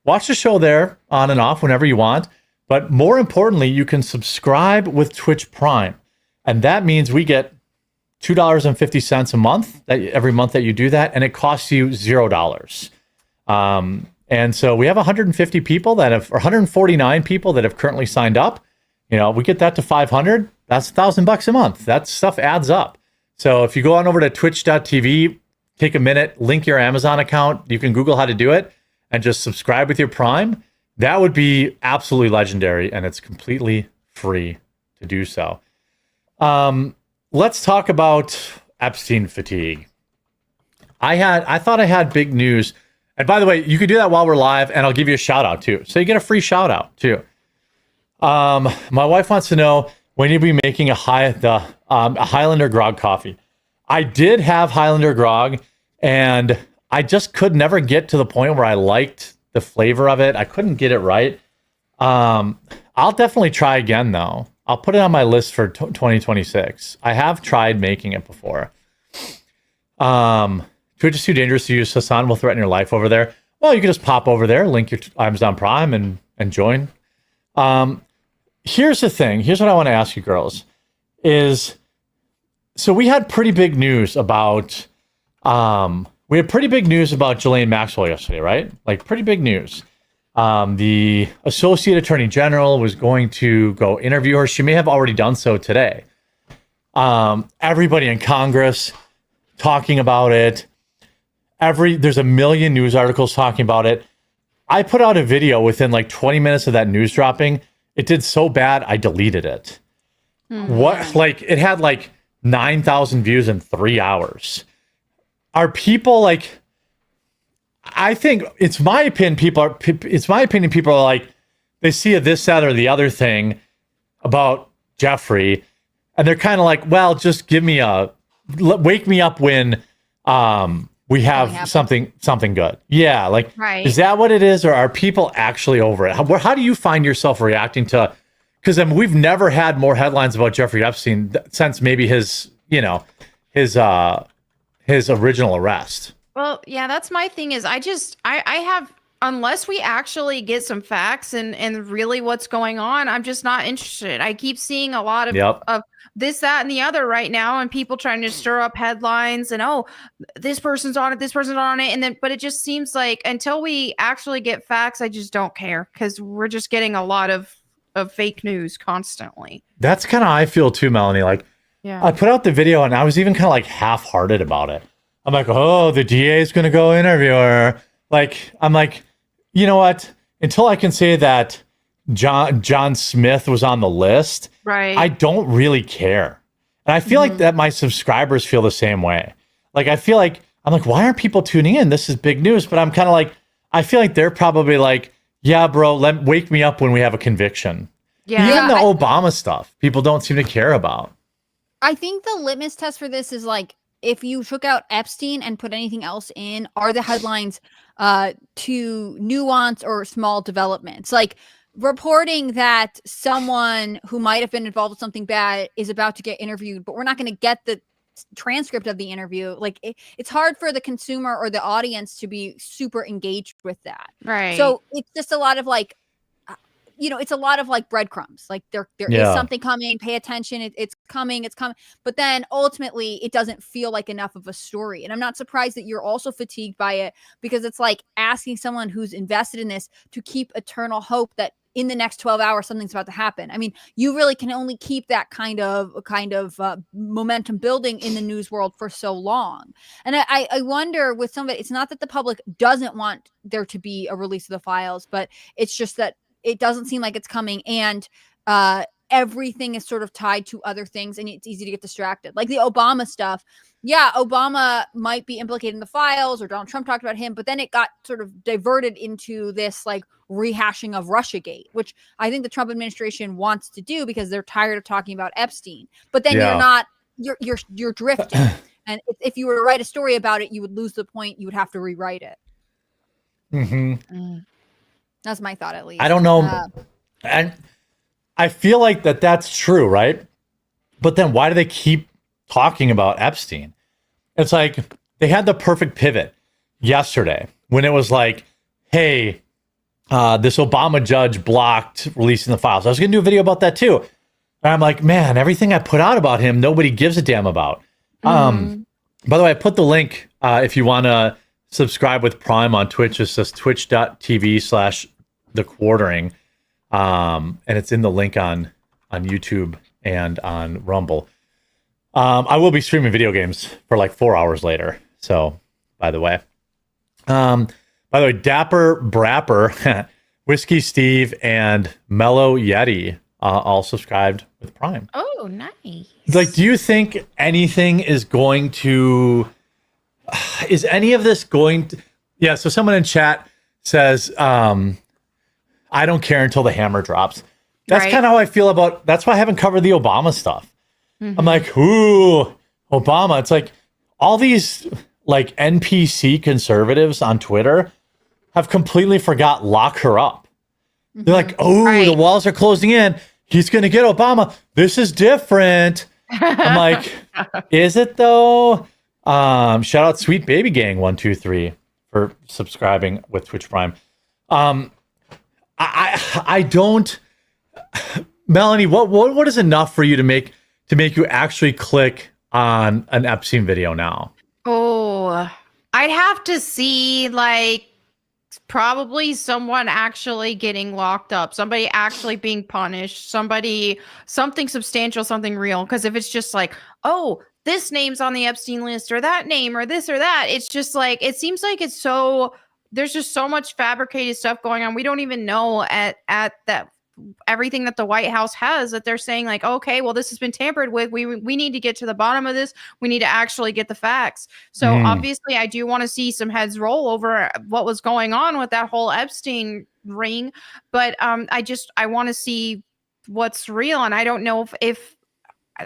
watch the show there on and off whenever you want. But more importantly, you can subscribe with Twitch Prime. And that means we get $2.50 a month every month that you do that, and it costs you $0. And so we have 150 people or 149 people that have currently signed up. We get that to 500. That's $1,000 a month. That stuff adds up. So if you go on over to twitch.tv, take a minute, link your Amazon account. You can Google how to do it and just subscribe with your Prime. That would be absolutely legendary, and it's completely free to do so. Let's talk about Epstein fatigue. I thought I had big news. And by the way, you can do that while we're live, and I'll give you a shout out too. So you get a free shout out too. My wife wants to know when you'll be making a Highlander Grog coffee. I did have Highlander Grog, and I just could never get to the point where I liked the flavor of it. I couldn't get it right. I'll definitely try again though. I'll put it on my list for 2026. I have tried making it before. Twitch is too dangerous to use. Hassan will threaten your life over there. Well, you can just pop over there, link your Amazon Prime, and join. Here's the thing. Here's what I want to ask you girls. So we had pretty big news about Ghislaine Maxwell yesterday, right? Like pretty big news. The Associate Attorney General was going to go interview her. She may have already done so today. Everybody in Congress talking about it. There's a million news articles talking about it. I put out a video within like 20 minutes of that news dropping. It did so bad, I deleted it. Mm-hmm. It had like 9,000 views in 3 hours. Are people I think it's my opinion. People are like, they see this, that, or the other thing about Jeffrey, and they're kind of like, well, just wake me up when we have something good. Yeah, right. Is that what it is, or are people actually over it? How do you find yourself reacting to? Because we've never had more headlines about Jeffrey Epstein since maybe his his original arrest. Well, yeah, that's my thing is I have, unless we actually get some facts and really what's going on, I'm just not interested. I keep seeing a lot of this, that, and the other right now, and people trying to stir up headlines and, oh, this person's on it, this person's on it. And then, but it just seems like until we actually get facts, I just don't care because we're just getting a lot of fake news constantly. That's kind of how I feel too, Melanie. Like, I put out the video and I was even kind of like half-hearted about it. I'm like, oh, the DA is going to go interview her. Like, I'm like, you know what? Until I can say that John Smith was on the list, right? I don't really care. And I feel like that my subscribers feel the same way. Like, I feel like, I'm like, why aren't people tuning in? This is big news. But I'm kind of like, I feel like they're probably like, yeah, bro, wake me up when we have a conviction. Yeah. Even the Obama stuff, people don't seem to care about. I think the litmus test for this is like, if you took out Epstein and put anything else in, are the headlines too nuanced or small developments? Like reporting that someone who might have been involved with something bad is about to get interviewed, but we're not going to get the transcript of the interview. Like it's hard for the consumer or the audience to be super engaged with that. Right. So it's just a lot of like, it's a lot of like breadcrumbs. Like there is something coming, pay attention. It's coming. But then ultimately it doesn't feel like enough of a story. And I'm not surprised that you're also fatigued by it because it's like asking someone who's invested in this to keep eternal hope that in the next 12 hours, something's about to happen. I mean, you really can only keep that kind of momentum building in the news world for so long. And I wonder with some of it, it's not that the public doesn't want there to be a release of the files, but it's just that it doesn't seem like it's coming, and everything is sort of tied to other things, and it's easy to get distracted. Like the Obama stuff. Yeah, Obama might be implicated in the files, or Donald Trump talked about him, but then it got sort of diverted into this like rehashing of Russiagate, which I think the Trump administration wants to do because they're tired of talking about Epstein. But then you're drifting. And if you were to write a story about it, you would lose the point. You would have to rewrite it. Mm-hmm. That's my thought, at least. I don't know. And I feel like that's true, right? But then why do they keep talking about Epstein? It's like they had the perfect pivot yesterday when it was like, hey, this Obama judge blocked releasing the files. I was going to do a video about that too. And I'm like, man, everything I put out about him, nobody gives a damn about. By the way, I put the link if you want to subscribe with Prime on Twitch. It's just twitch.tv/thequartering. And it's in the link on YouTube and on Rumble. I will be streaming video games for like 4 hours later. So, by the way, Dapper Brapper, Whiskey Steve, and Mellow Yeti all subscribed with Prime. Oh, nice. Like, do you think anything is going to? Is any of this going to? Yeah. So someone in chat says, "I don't care until the hammer drops." That's kind of how I feel about. That's why I haven't covered the Obama stuff. I'm like, ooh, Obama. It's like all these like NPC conservatives on Twitter have completely forgot lock her up. They're like, oh, the walls are closing in. He's going to get Obama. This is different. I'm like, is it though? Shout out Sweet Baby Gang 123 for subscribing with Twitch Prime. I don't, Melanie, what is enough for you to make you actually click on an Epstein video now? Oh, I'd have to see like probably someone actually getting locked up, somebody actually being punished, something substantial, something real. Because if it's just like, oh, this name's on the Epstein list or that name or this or that, it's just like, it seems like it's so, there's just so much fabricated stuff going on. We don't even know at that everything that the White House has that they're saying like, okay, well, this has been tampered with. We need to get to the bottom of this. We need to actually get the facts. So obviously I do want to see some heads roll over what was going on with that whole Epstein ring. But I want to see what's real. And I don't know if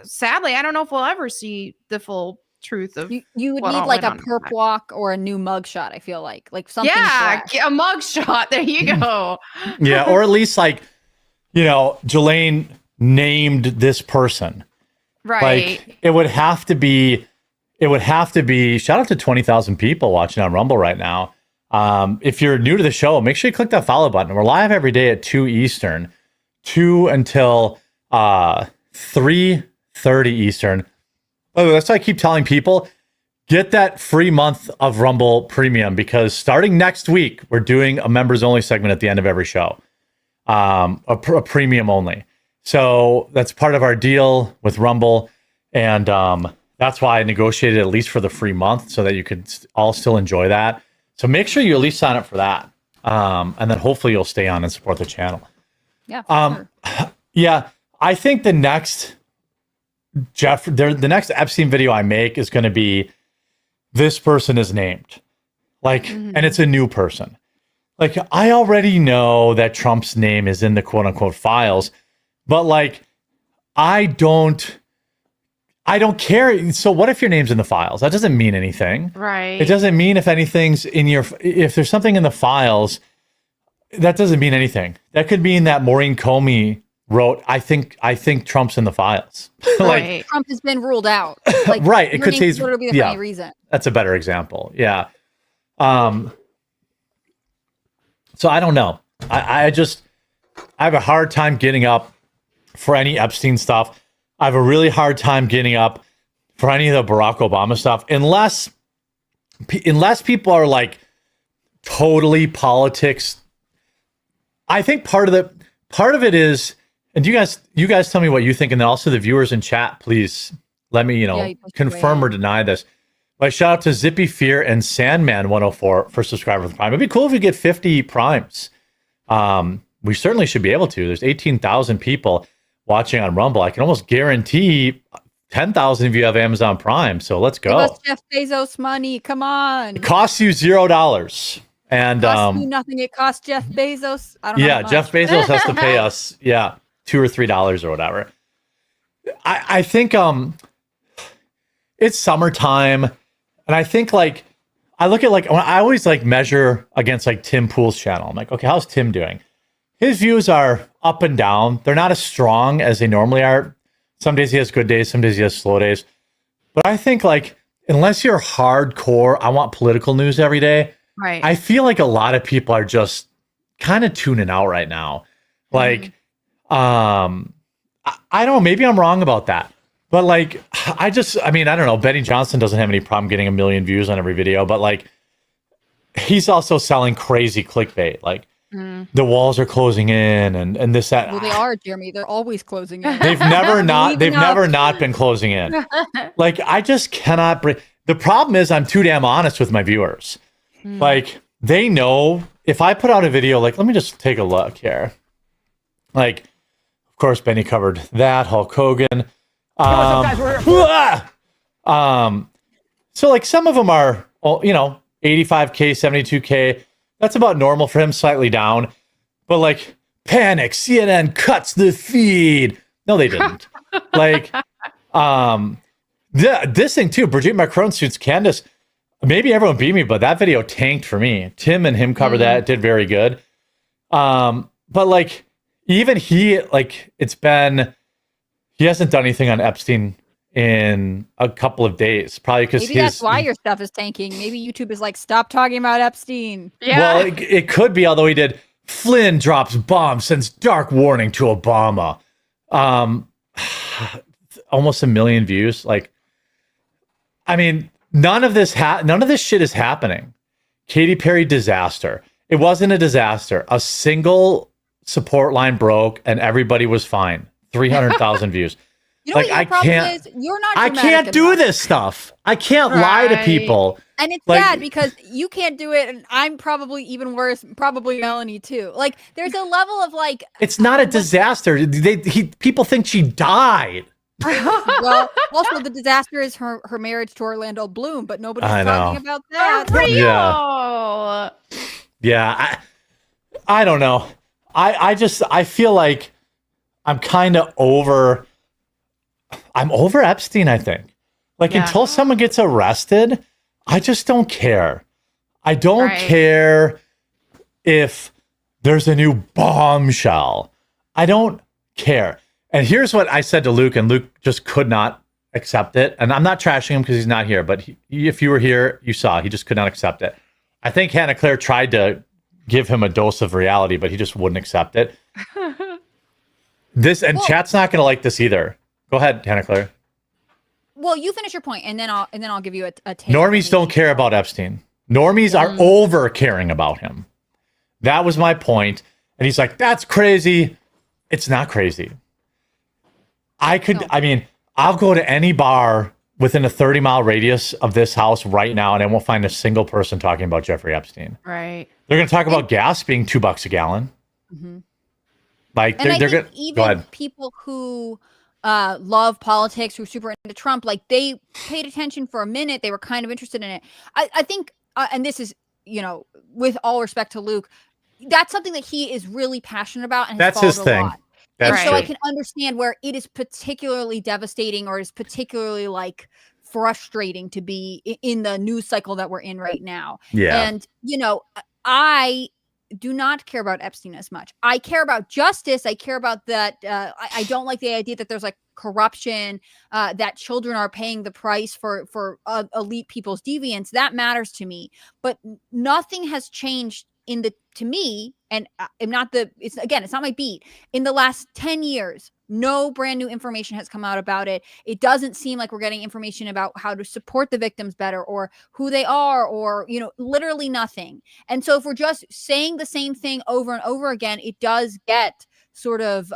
sadly, I don't know if we'll ever see the full truth of you would need like a perp walk or a new mugshot. I feel like something. Yeah, a mugshot. There you go. Yeah, or at least like, Jelaine named this person. Right. Like it would have to be shout out to 20,000 people watching on Rumble right now. If you're new to the show, make sure you click that follow button. We're live every day at 2 Eastern, 2 until 3:30 Eastern. Oh, that's why I keep telling people, get that free month of Rumble Premium, because starting next week, we're doing a members only segment at the end of every show, a premium only. So that's part of our deal with Rumble. And that's why I negotiated at least for the free month so that you could all still enjoy that. So make sure you at least sign up for that. And then hopefully you'll stay on and support the channel. Yeah. Sure. Yeah. I think the next the next Epstein video I make is going to be this person is named, like, and it's a new person. Like, I already know that Trump's name is in the quote unquote files, but like, I don't care. So what if your name's in the files? That doesn't mean anything. Right. It doesn't mean if anything's if there's something in the files, that doesn't mean anything. That could mean that Maureen Comey wrote, I think Trump's in the files. Right. Trump has been ruled out. Like, right. It could say literally be the funny reason. That's a better example. Yeah. So I don't know. I have a hard time getting up for any Epstein stuff. I have a really hard time getting up for any of the Barack Obama stuff, unless people are like totally politics. I think part of it is, and you guys tell me what you think, and then also the viewers in chat, please let me confirm or deny this. But shout out to Zippy Fear and Sandman 104 for subscriber with Prime. It'd be cool if we get 50 primes. We certainly should be able to. There's 18,000 people watching on Rumble. I can almost guarantee 10,000 if you have Amazon Prime. So let's go. Give us Jeff Bezos money. Come on. It costs you $0. And it costs me nothing. It costs Jeff Bezos. I don't know. Yeah, Jeff Bezos has to pay us, $2 or $3 or whatever. I think it's summertime, and I think like I look at I always measure against Tim Pool's channel. I'm like, okay, how's Tim doing? His views are up and down. They're not as strong as they normally are. Some days he has good days, some days he has slow days. But I think unless you're hardcore, I want political news every day. Right. I feel like a lot of people are just kind of tuning out right now. I don't know, maybe I'm wrong about that. But I don't know. Benny Johnson doesn't have any problem getting 1 million views on every video, but he's also selling crazy clickbait. The walls are closing in and this, that. Well, they are, Jeremy. They're always closing in. They've never not been closing in. I just cannot bring. The problem is I'm too damn honest with my viewers. They know if I put out a video, let me just take a look here. Of course, Benny covered that, Hulk Hogan. So some of them are, 85K, 72K. That's about normal for him, slightly down. But panic, CNN cuts the feed. No, they didn't. This thing too, Brigitte Macron suits Candace. Maybe everyone beat me, but that video tanked for me. Tim and him covered that, did very good. But even he, he hasn't done anything on Epstein in a couple of days, probably because maybe that's why your stuff is tanking. Maybe YouTube is stop talking about Epstein. Yeah. Well, it could be, although he did. Flynn drops bomb, sends dark warning to Obama. Almost 1 million views. None of this shit is happening. Katy Perry disaster. It wasn't a disaster. A single support line broke and everybody was fine. 300,000 views. You know what your problem is? You're not I can't do this stuff. I can't lie to people. And it's bad because you can't do it, and I'm probably even worse, probably Melanie too. There's a level of it's not a disaster. People think she died. Well, also the disaster is her marriage to Orlando Bloom, but nobody's talking about that. Yeah. I don't know. I feel like I'm kind of over Epstein, I think. Until someone gets arrested, I just don't care. I don't care if there's a new bombshell. I don't care. And here's what I said to Luke, and Luke just could not accept it. And I'm not trashing him because he's not here, but if you were here, you saw he just could not accept it. I think Hannah Claire tried to give him a dose of reality, but he just wouldn't accept it. Chat's not going to like this either. Go ahead, Hannah Claire. Well, you finish your point, and then I'll give you a take. Normies don't care about Epstein. Normies are over caring about him. That was my point. And he's like, that's crazy. It's not crazy. I'll go to any bar within a 30-mile radius of this house right now, and I won't find a single person talking about Jeffrey Epstein. Right. They're going to talk about gas being $2 a gallon. Mm-hmm. Like and they're going to even go ahead. People who love politics, who are super into Trump, like they paid attention for a minute. They were kind of interested in it. I think, and this is, with all respect to Luke, that's something that he is really passionate about, and that's his thing. And so I can understand where it is particularly devastating, or is particularly like frustrating to be in the news cycle that we're in right now. Yeah. And, I do not care about Epstein as much. I care about justice. I care about that. I don't like the idea that there's like corruption, that children are paying the price for elite people's deviance. That matters to me. But nothing has changed to me, and it's not my beat. In the last 10 years, no brand new information has come out about it. It doesn't seem like we're getting information about how to support the victims better, or who they are, or, literally nothing. And so if we're just saying the same thing over and over again, it does get sort of,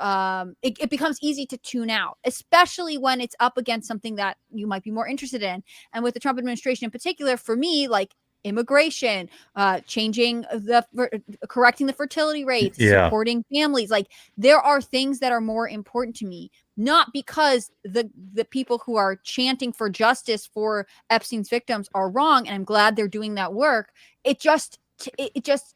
it becomes easy to tune out, especially when it's up against something that you might be more interested in. And with the Trump administration in particular, for me, like, immigration, correcting the fertility rates, supporting families. Like, there are things that are more important to me, not because the people who are chanting for justice for Epstein's victims are wrong. And I'm glad they're doing that work. It just,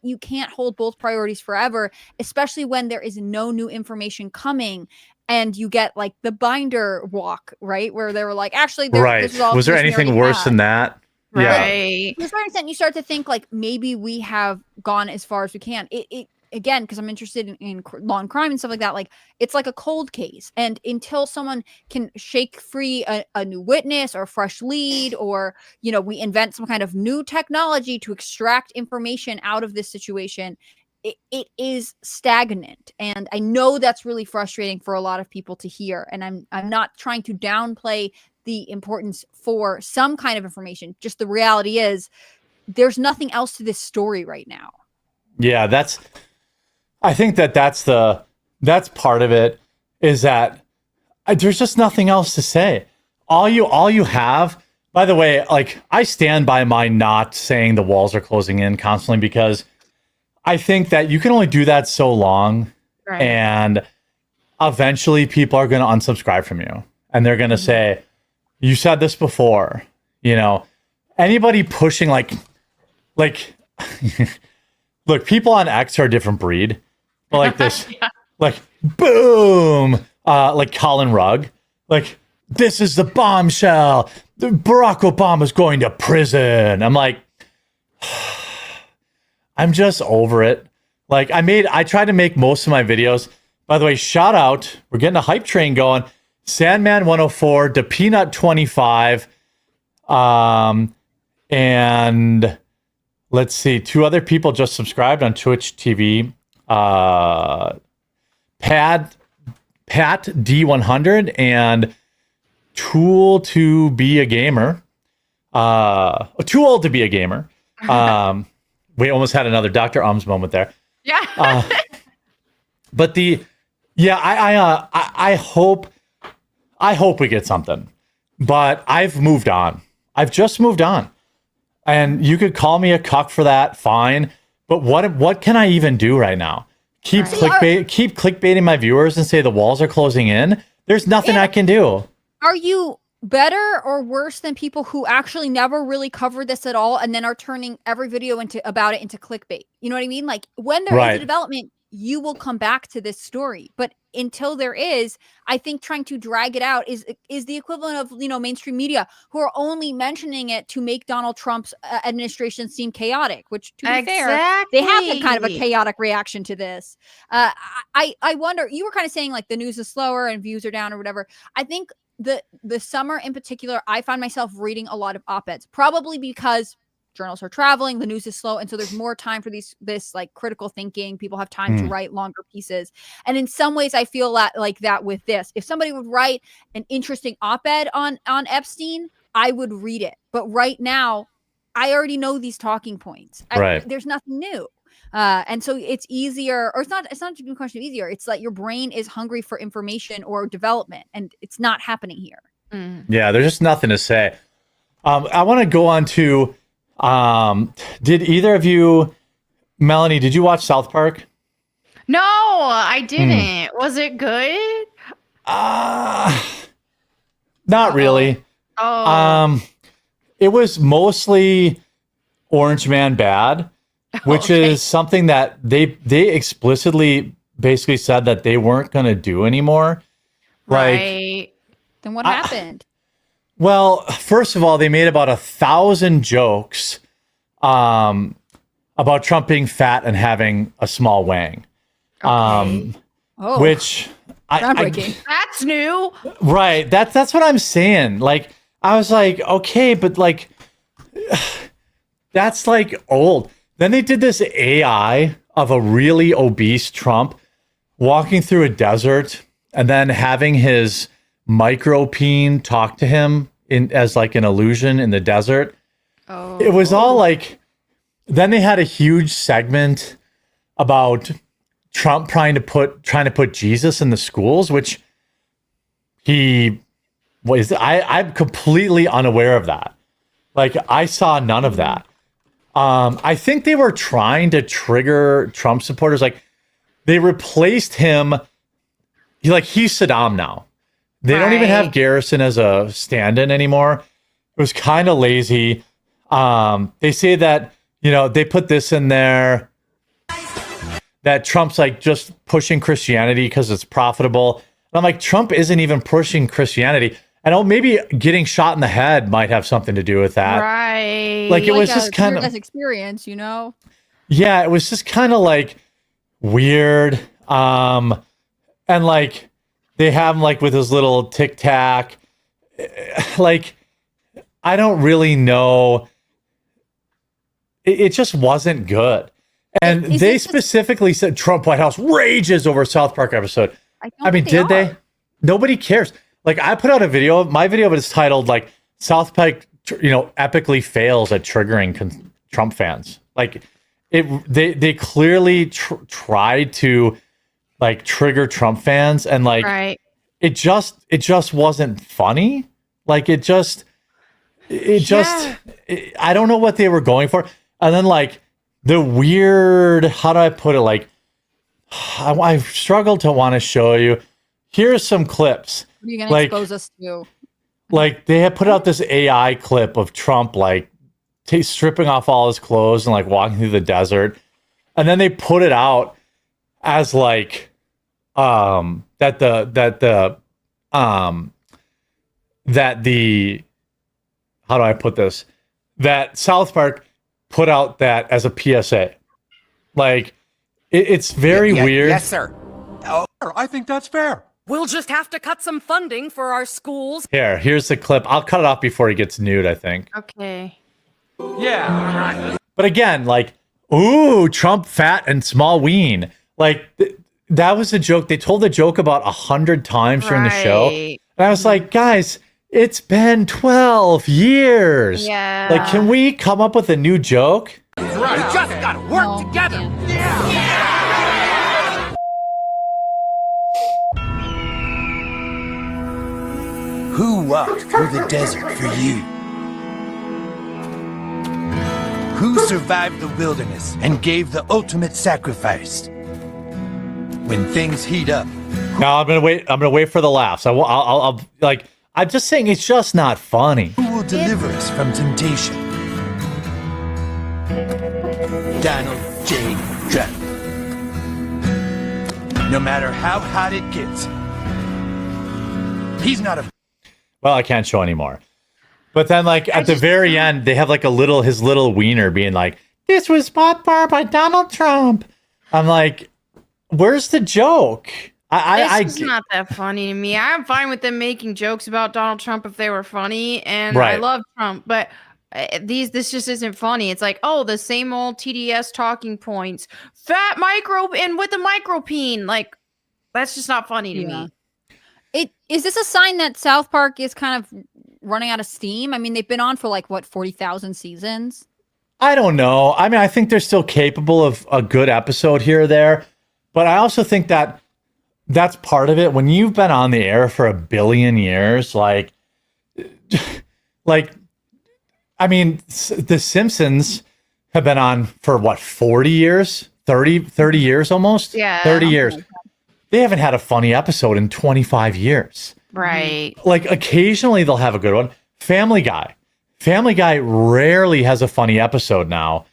you can't hold both priorities forever, especially when there is no new information coming. And you get like the binder walk, right? Where they were like, actually, this is all. Was there anything worse than that? Right. To a certain extent, you start to think like maybe we have gone as far as we can. It again, because I'm interested in law and crime and stuff like that. Like, it's like a cold case, and until someone can shake free a new witness or a fresh lead, or we invent some kind of new technology to extract information out of this situation, it is stagnant. And I know that's really frustrating for a lot of people to hear. And I'm not trying to downplay the importance for some kind of information. Just the reality is there's nothing else to this story right now. Yeah, I think that's part of it, is that there's just nothing else to say. All you have, by the way, like, I stand by my not saying the walls are closing in constantly, because I think that you can only do that so long. Right. And eventually people are going to unsubscribe from you, and they're going to say, you said this before. Anybody pushing like look, people on X are a different breed. But like this, like, boom, like Colin Rugg, like, this is the bombshell. Barack Obama's going to prison. I'm like, I'm just over it. Like, I tried to make most of my videos. By the way, shout out, we're getting a hype train going. Sandman 104, the Peanut 25, and let's see, 2 other people just subscribed on Twitch TV. Pat D100 and Tool to be a gamer. Too old to be a gamer. We almost had another Dr. Ums moment there. Yeah. But I hope we get something, but I've moved on. I've just moved on, and you could call me a cuck for that. Fine. But what can I even do right now? Keep clickbaiting my viewers and say the walls are closing in. There's nothing I can do. Are you better or worse than people who actually never really covered this at all, and then are turning every video about it into clickbait? You know what I mean? Like, when there is a development, you will come back to this story. But until there is, I think trying to drag it out is the equivalent of, mainstream media who are only mentioning it to make Donald Trump's administration seem chaotic, which, to be fair, they have a kind of a chaotic reaction to this. I wonder, you were kind of saying like the news is slower and views are down or whatever. I think the summer in particular, I find myself reading a lot of op-eds, probably because journalists are traveling, the news is slow, and so there's more time for this like critical thinking. People have time to write longer pieces, and in some ways I feel like that with this. If somebody would write an interesting op-ed on Epstein, I would read it. But right now, I already know these talking points. There's nothing new. And so it's easier, or it's not even a question of easier. It's like your brain is hungry for information or development, and it's not happening here. Yeah, there's just nothing to say. I want to go on to, did either of you, Melanie, did you watch South Park? No, I didn't. Was it good? Not really. It was mostly Orange Man bad, which is something that they explicitly basically said that they weren't going to do anymore. Right. Then what happened? Well, first of all, they made about 1,000 jokes about Trump being fat and having a small wang. Which that's new. Right. That's what I'm saying. Like, I was like, okay, but like, that's like old. Then they did this AI of a really obese Trump walking through a desert and then having his micro-peen talk to him as like an illusion in the desert. It was all like, then they had a huge segment about Trump trying to put Jesus in the schools, which he was. I'm completely unaware of that. Like, I saw none of that. I think they were trying to trigger Trump supporters. Like, they replaced him. He's Saddam now. They don't even have Garrison as a stand-in anymore. It was kind of lazy. They say that, they put this in there, that Trump's like just pushing Christianity because it's profitable. And I'm like, Trump isn't even pushing Christianity. I know maybe getting shot in the head might have something to do with that. Right. Like, it was just kind of experience, Yeah, it was just kind of like weird. And like, they have him like with his little tic tac. Like, I don't really know. It just wasn't good. And they specifically said Trump White House rages over South Park episode. I mean, did they? Nobody cares. Like, I put out a video. My video is titled like South Park, epically fails at triggering Trump fans. Like, they clearly tried to like trigger Trump fans, and like it just wasn't funny. Like, I don't know what they were going for. And then like the weird, how do I put it? Like, I struggled to want to show you. Here's some clips. What are you going to expose us to? Like, they had put out this AI clip of Trump, like, stripping off all his clothes and, like, walking through the desert. And then they put it out as, like, that the how do I put this? That South Park put out that as a PSA. Like, it's very weird. Yes, sir. Oh, I think that's fair. We'll just have to cut some funding for our schools. Here's the clip. I'll cut it off before he gets nude, I think. Okay. Yeah. But again, like, ooh, Trump fat and small ween. Like, that was a joke. They told the joke about 100 times during the show. And I was like, guys, it's been 12 years. Yeah. Like, can we come up with a new joke? Right. We just gotta work together. Yeah. Who walked through the desert for you? Who survived the wilderness and gave the ultimate sacrifice? When things heat up. No, I'm gonna wait for the laughs. I'll like, I'm just saying it's just not funny. Who will deliver us from temptation? Donald J. Trump. no matter how hot it gets. He's not a... Well, I can't show anymore. But then, like, at the very end, they have, like, his little wiener being like, this was bought by Donald Trump. I'm like, where's the joke? It's not that funny to me. I'm fine with them making jokes about Donald Trump if they were funny, and I love Trump, but this just isn't funny. It's like, oh, the same old TDS talking points, fat micro and with the micropene. Like, that's just not funny to me. Is this a sign that South Park is kind of running out of steam? I mean, they've been on for like what 40,000 seasons. I don't know. I mean, I think they're still capable of a good episode here or there, but I also think that that's part of it. When you've been on the air for 1 billion years, like, I mean, The Simpsons have been on for what, 40 years, 30 years almost? Yeah. 30 years. They haven't had a funny episode in 25 years. Right. Like, occasionally they'll have a good one. Family Guy rarely has a funny episode now.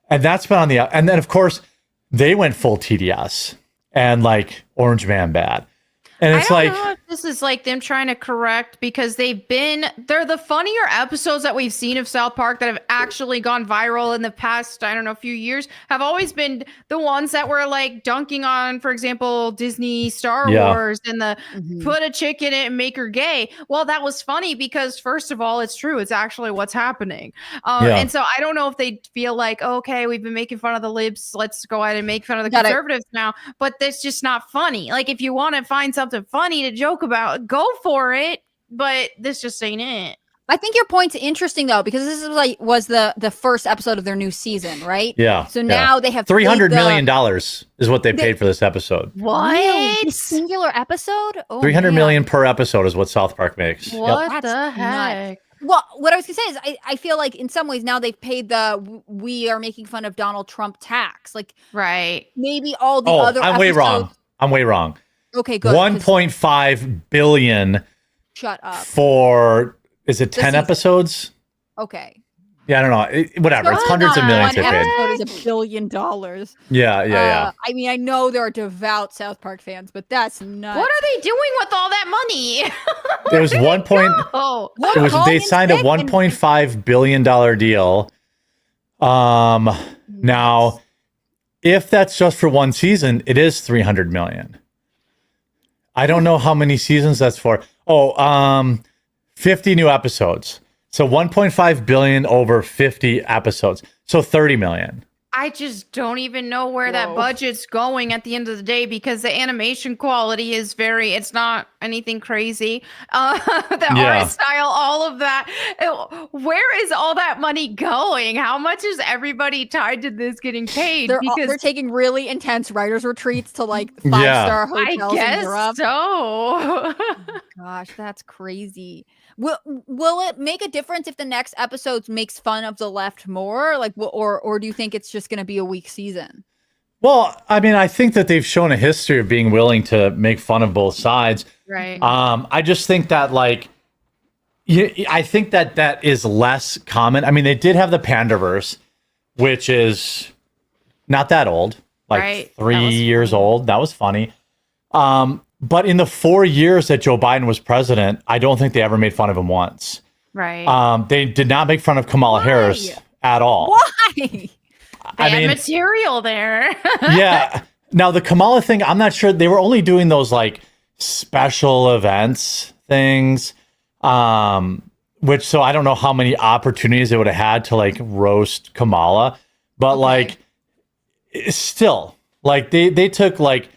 And that's been on the, and then of course they went full TDS and like Orange Man bad. And it's I don't know if this is like them trying to correct, because they're the funnier episodes that we've seen of South Park that have actually gone viral in the past, I don't know, few years, have always been the ones that were like dunking on, for example, Disney Star Wars and the put a chick in it and make her gay. Well, that was funny because, first of all, it's true. It's actually what's happening. And so I don't know if they feel like, okay, we've been making fun of the libs, let's go ahead and make fun of the conservatives now. But that's just not funny. Like, if you want to find something funny to joke about, go for it, but this just ain't it. I think your point's interesting though, because this is was the first episode of their new season, right? Yeah. So now they have $300 million is what they paid for this episode. What? Really? Singular episode? Oh, $300 million per episode is what South Park makes. What the heck? Well, what I was gonna say is I feel like in some ways now they've paid we are making fun of Donald Trump tax. Like, right. Maybe all the other I'm way wrong. Okay, good. 1.5 billion. Shut up. For, is it 10 episodes? Okay. Yeah, I don't know. Whatever. It's hundreds of millions. One episode is $1 billion. Yeah. I mean, I know there are devout South Park fans, but that's nuts. What are they doing with all that money? It was they signed a $1.5 billion deal. Now, if that's just for one season, it is $300 million. I don't know how many seasons that's for. 50 new episodes. So 1.5 billion over 50 episodes. So 30 million. I just don't even know where that budget's going at the end of the day, because the animation quality is it's not anything crazy. The art style, all of that. Where is all that money going? How much is everybody tied to this getting paid? They're taking really intense writers retreats to like 5-star hotels in Europe. So. Gosh, that's crazy. Will it make a difference if the next episode makes fun of the left more, like, or do you think it's just going to be a weak season? Well, I mean, I think that they've shown a history of being willing to make fun of both sides. Right. I just think that I think that is less common. I mean, they did have the Pandaverse, which is not that old, like 3 years old. That was funny. But in the 4 years that Joe Biden was president, I don't think they ever made fun of him once. Right. They did not make fun of Kamala Harris at all. Why? Bad material there. Yeah. Now, the Kamala thing, I'm not sure. They were only doing those like special events things, which, so I don't know how many opportunities they would have had to like roast Kamala. But like, still, like they took like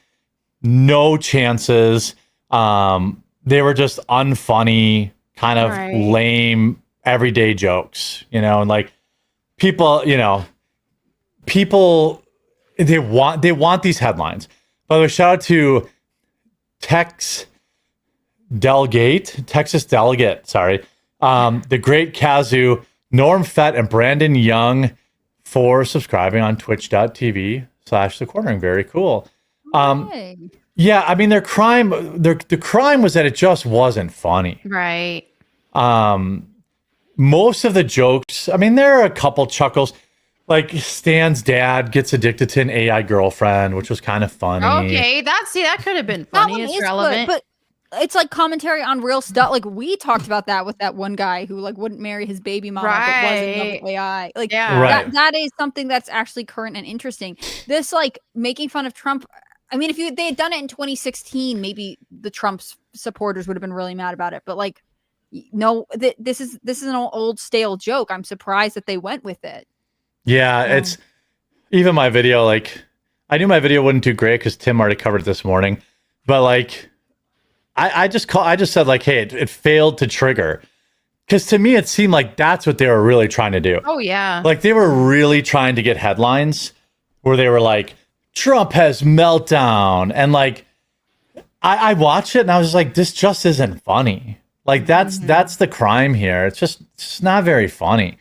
no chances. They were just unfunny, kind of lame, everyday jokes, and like people, they want these headlines. By the way, shout out to Texas Delegate, the Great Kazoo, Norm Fett, and Brandon Young for subscribing on twitch.tv/The Cornering. Very cool. Yeah, I mean, the crime was that it just wasn't funny. Right. Most of the jokes, I mean, there are a couple chuckles. like Stan's dad gets addicted to an AI girlfriend, which was kind of funny. Okay, that could have been funny. It's relevant. Good, but it's like commentary on real stuff. Like we talked about that with that one guy who like wouldn't marry his baby mama, but was in love with AI. Like that is something that's actually current and interesting. This like making fun of Trump. I mean, if they had done it in 2016, maybe the Trump's supporters would have been really mad about it. But like, no, this is an old stale joke. I'm surprised that they went with it. Yeah, it's even my video. Like, I knew my video wouldn't do great because Tim already covered it this morning. But like, I just said like, hey, it failed to trigger. Because to me, it seemed like that's what they were really trying to do. Oh yeah, like they were really trying to get headlines where they were like, Trump has meltdown, and like I watched it and I was like, this just isn't funny. Like that's the crime here. It's not very funny.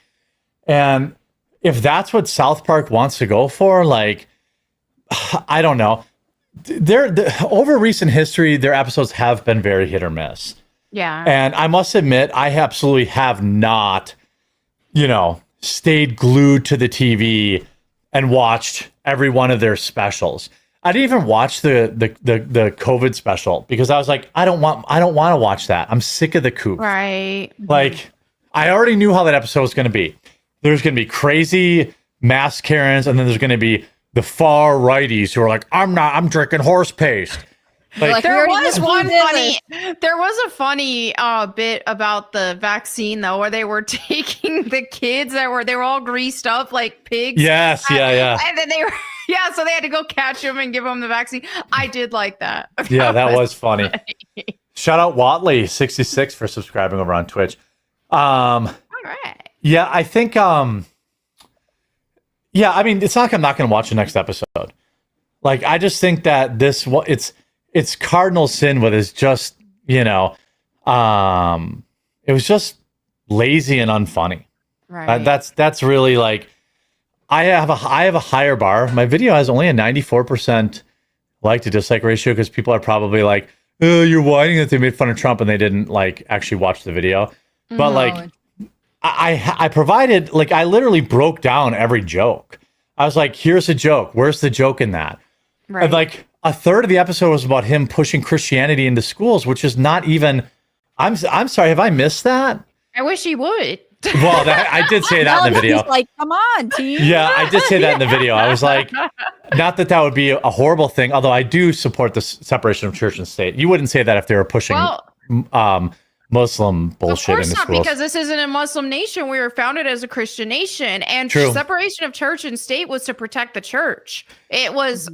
And if that's what South Park wants to go for, like I don't know. Over recent history, their episodes have been very hit or miss. Yeah. And I must admit, I absolutely have not, stayed glued to the TV and watched every one of their specials. I didn't even watch the COVID special because I was like, I don't want to watch that. I'm sick of the coup. Right. Like, I already knew how that episode was going to be. There's going to be crazy mass Karens, and then there's going to be the far righties who are like, I'm drinking horse paste. Like, there was a funny bit about the vaccine though, where they were taking the kids they were all greased up like pigs. Yes, yeah. And then so they had to go catch them and give them the vaccine. I did like that. Yeah, that was funny. Shout out Watley66 for subscribing over on Twitch. All right. Yeah, I think I mean, it's not like I'm not going to watch the next episode. Like, I just think that it's cardinal sin with is just, it was just lazy and unfunny. Right. That's really like, I have a higher bar. My video has only a 94% like to dislike ratio because people are probably like, oh, you're whining that they made fun of Trump and they didn't like actually watch the video. But like, I provided, like, I literally broke down every joke. I was like, here's a joke. Where's the joke in that? Right. And like, a third of the episode was about him pushing Christianity into schools, which is not even. I'm sorry. Have I missed that? I wish he would. Well, I did say that in the video. Like, come on, team. Yeah, I did say that in the video. I was like, not that would be a horrible thing. Although I do support the separation of church and state. You wouldn't say that if they were pushing Muslim bullshit in the schools. Of course not, because this isn't a Muslim nation. We were founded as a Christian nation, and separation of church and state was to protect the church. It was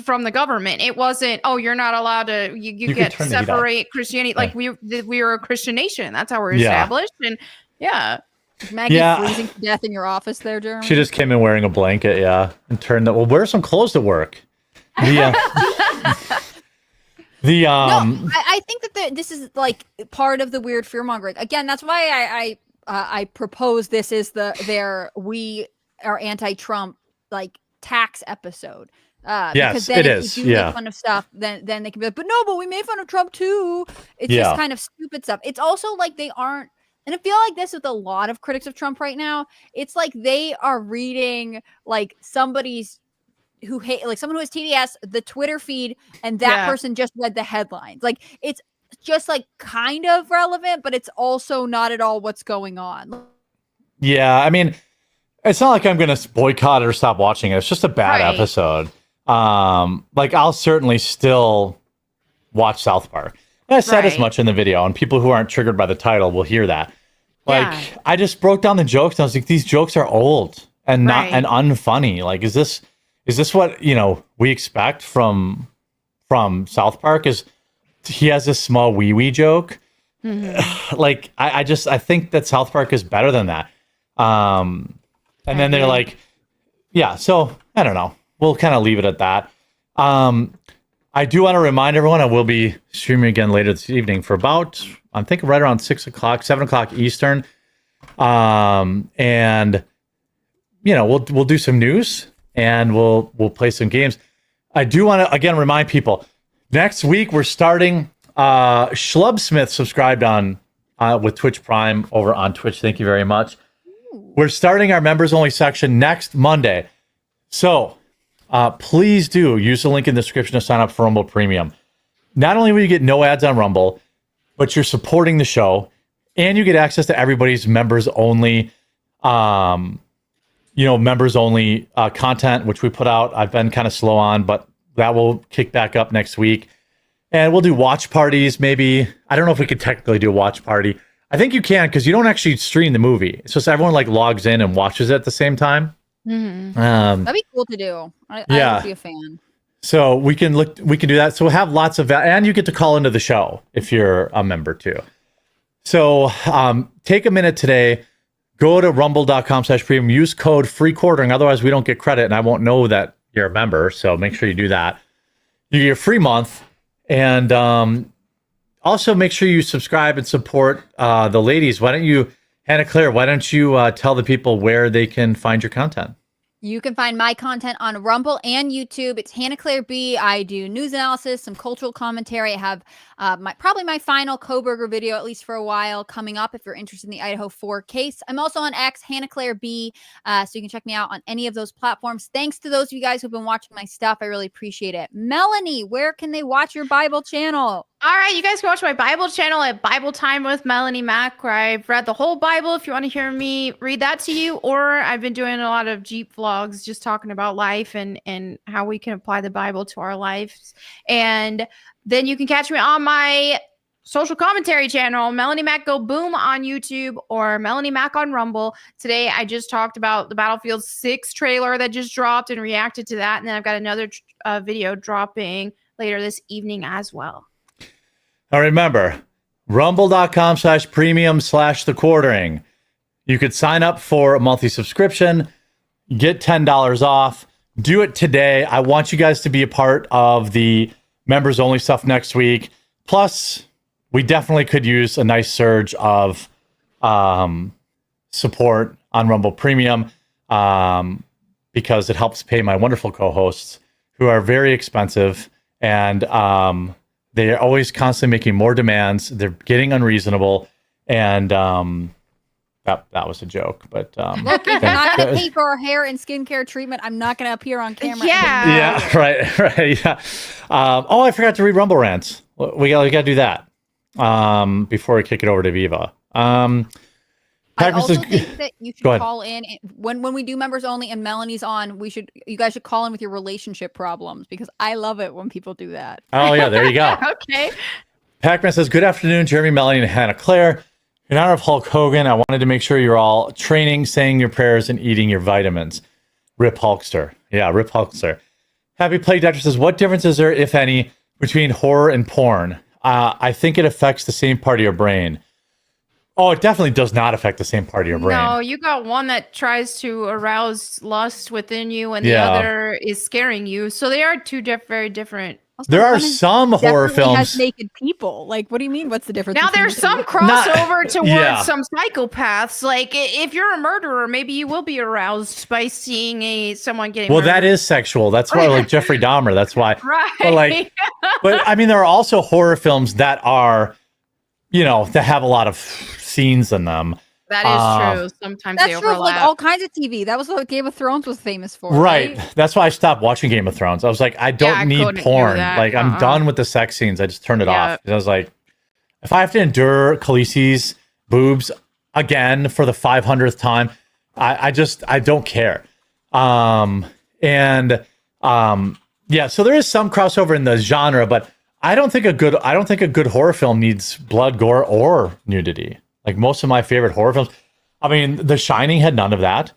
from the government. It wasn't, you're not allowed to, you get separate Christianity. Like we were a Christian nation. That's how we're established. And Maggie freezing to death in your office there, Jeremy. She just came in wearing a blanket, and turned that. Well, wear some clothes to work. I think that this is like part of the weird fear mongering. Again, that's why I propose this is we are anti-Trump like tax episode. Yes, because then it if is. you do make fun of stuff, then they can be like, but we made fun of Trump too. It's just kind of stupid stuff. It's also like they aren't. And I feel like this with a lot of critics of Trump right now. It's like they are reading like someone who has TDS, the Twitter feed, and that person just read the headlines. Like it's just like kind of relevant, but it's also not at all what's going on. Yeah, I mean, it's not like I'm going to boycott it or stop watching it. It's just a bad episode. Like I'll certainly still watch South Park. And I said as much in the video, and people who aren't triggered by the title will hear that. Like I just broke down the jokes, and I was like, these jokes are old and not and unfunny. Like, is this what we expect from South Park? Is he has this small wee joke? Like I think that South Park is better than that. And then they're like, so I don't know. We'll kind of leave it at that. I do want to remind everyone I will be streaming again later this evening for about, I think right around 7 o'clock Eastern. And we'll do some news and we'll play some games. I do want to again remind people, next week we're starting Schlubsmith subscribed on with Twitch Prime over on Twitch. Thank you very much. We're starting our members only section next Monday. So please do use the link in the description to sign up for Rumble Premium. Not only will you get no ads on Rumble, but you're supporting the show and you get access to everybody's members only, members only content, which we put out. I've been kind of slow on, but that will kick back up next week. And we'll do watch parties, maybe. I don't know if we could technically do a watch party. I think you can, because you don't actually stream the movie. It's just everyone like logs in and watches it at the same time. Mm-hmm. That'd be cool to do. I would be a fan. So we can do that. So we'll have lots of and you get to call into the show if you're a member too. So take a minute today, go to rumble.com/premium, use code FREEQUARTERING. Otherwise we don't get credit and I won't know that you're a member. So make sure you do that. You get a free month. And also make sure you subscribe and support the ladies. Why don't you, Hannah Claire, why don't you tell the people where they can find your content? You can find my content on Rumble and YouTube. It's Hannah Claire B. I do news analysis, some cultural commentary. I have probably my final Koberger video, at least for a while, coming up if you're interested in the Idaho 4 case. I'm also on X, Hannah Claire B. So you can check me out on any of those platforms. Thanks to those of you guys who've been watching my stuff. I really appreciate it. Melanie, where can they watch your Bible channel? All right, you guys can watch my Bible channel at Bible Time with Melanie Mack, where I've read the whole Bible if you want to hear me read that to you, or I've been doing a lot of Jeep vlogs just talking about life and how we can apply the Bible to our lives. And then you can catch me on my social commentary channel, Melanie Mack Go Boom on YouTube or Melanie Mack on Rumble. Today, I just talked about the Battlefield 6 trailer that just dropped and reacted to that. And then I've got another video dropping later this evening as well. Now remember, rumble.com/premium/the quartering. You could sign up for a monthly subscription, get $10 off. Do it today. I want you guys to be a part of the members only stuff next week. Plus, we definitely could use a nice surge of support on Rumble Premium because it helps pay my wonderful co-hosts who are very expensive and they are always constantly making more demands. They're getting unreasonable. And that was a joke. But look, if you're not going to pay for our hair and skincare treatment, I'm not going to appear on camera. Yeah, right. Yeah. I forgot to read Rumble Rants. We got to do that before we kick it over to Viva. I also think that you should call in when we do members only and Melanie's on. You guys should call in with your relationship problems because I love it when people do that. Oh yeah, there you go. Okay. Pac-Man says, "Good afternoon, Jeremy, Melanie, and Hannah Claire. In honor of Hulk Hogan, I wanted to make sure you're all training, saying your prayers, and eating your vitamins. Rip Hulkster." Yeah, Rip Hulkster. Happy Plague Doctor says, "What difference is there, if any, between horror and porn? I think it affects the same part of your brain." Oh, it definitely does not affect the same part of your brain. No, you got one that tries to arouse lust within you, and the other is scaring you. So they are two very different. Also, there are some horror films has naked people. Like, what do you mean? What's the difference? Now there's some crossover towards some psychopaths. Like, if you're a murderer, maybe you will be aroused by seeing someone getting. Well, murdered. that is sexual. That's why, like Jeffrey Dahmer. That's why. Right. But I mean, there are also horror films that are, that have a lot of scenes in them. That is true. Sometimes that's they true. overlap. Like all kinds of TV. That was what Game of Thrones was famous for. Right. That's why I stopped watching Game of Thrones. I was like, I don't need porn. Like, I'm done with the sex scenes. I just turned it off. I was like, if I have to endure Khaleesi's boobs again for the 500th time, I don't care. So there is some crossover in the genre, but I don't think a good horror film needs blood, gore, or nudity. Like most of my favorite horror films, I mean, The Shining had none of that.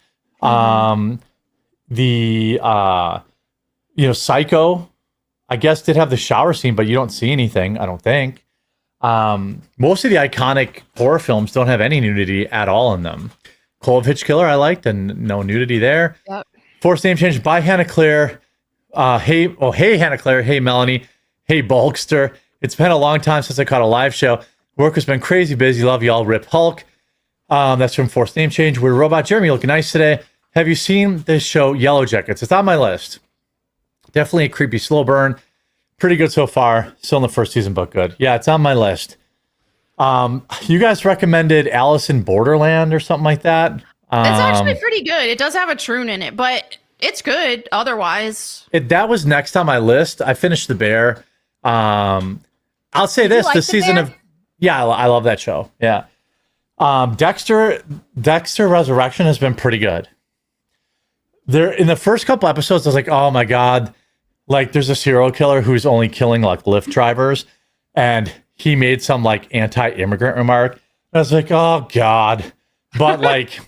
Psycho, I guess, did have the shower scene, but you don't see anything, I don't think. Most of the iconic horror films don't have any nudity at all in them. Cloverfield Killer I liked, and no nudity there. Yep. Forced name change by Hannah Claire. Hey Hannah Claire. Hey Melanie. Hey Bulkster. It's been a long time since I caught a live show. Work has been crazy busy. Love y'all. Rip Hulk. That's from Forced Name Change. We're Robot Jeremy. Looking nice today. Have you seen this show, Yellow Jackets? It's on my list. Definitely a creepy slow burn. Pretty good so far. Still in the first season, but good. Yeah, it's on my list. You guys recommended Alice in Borderland or something like that. It's actually pretty good. It does have a troon in it, but it's good otherwise. That was next on my list. I finished The Bear. I'll say this: the season of I love that show. Yeah, Dexter Resurrection has been pretty good. There in the first couple episodes, I was like, oh my god, like there's a serial killer who's only killing like Lyft drivers, and he made some like anti-immigrant remark. I was like, oh god, but like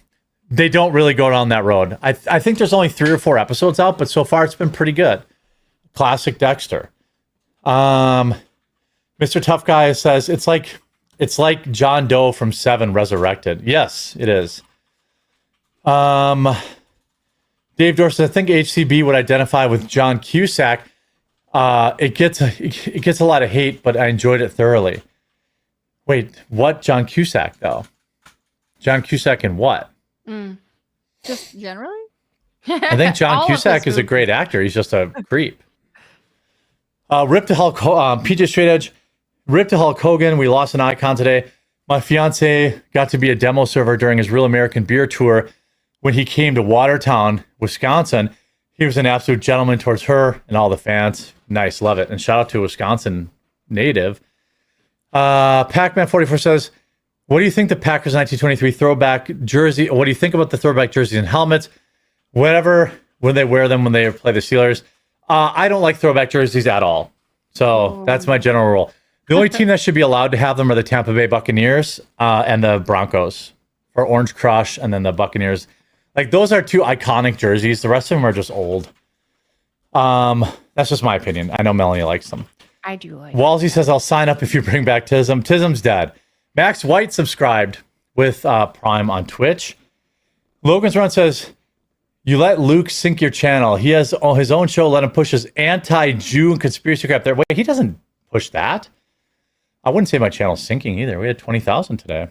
they don't really go down that road. I think there's only 3 or 4 episodes out, but so far it's been pretty good. Classic Dexter. Mr. Tough Guy says it's like John Doe from 7 resurrected. Yes, it is. Dave Dorset, I think HCB would identify with John Cusack. It gets a lot of hate, but I enjoyed it thoroughly. Wait, what John Cusack though? John Cusack in what? Just generally? I think John Cusack is a great actor. He's just a creep. Rip to Hulk, PJ Straight Edge. Rip to Hulk Hogan. We lost an icon today. My fiance got to be a demo server during his Real American Beer Tour when he came to Watertown, Wisconsin. He was an absolute gentleman towards her and all the fans. Nice, love it. And shout out to a Wisconsin native. Pac-Man 44 says, what do you think the Packers 1923 throwback jersey? What do you think about the throwback jerseys and helmets? Whatever, when they wear them when they play the Steelers. I don't like throwback jerseys at all. So that's my general rule. The only team that should be allowed to have them are the Tampa Bay Buccaneers and the Broncos, or Orange Crush, and then the Buccaneers. Like those are 2 iconic jerseys. The rest of them are just old. That's just my opinion. I know Melanie likes them. I do like Walsey says, I'll sign up if you bring back Tism. Tism's dead. Max White subscribed with Prime on Twitch. Logan's Run says, you let Luke sink your channel. He has his own show. Let him push his anti-Jew and conspiracy crap there. Wait, he doesn't push that. I wouldn't say my channel's sinking either. We had 20,000 today.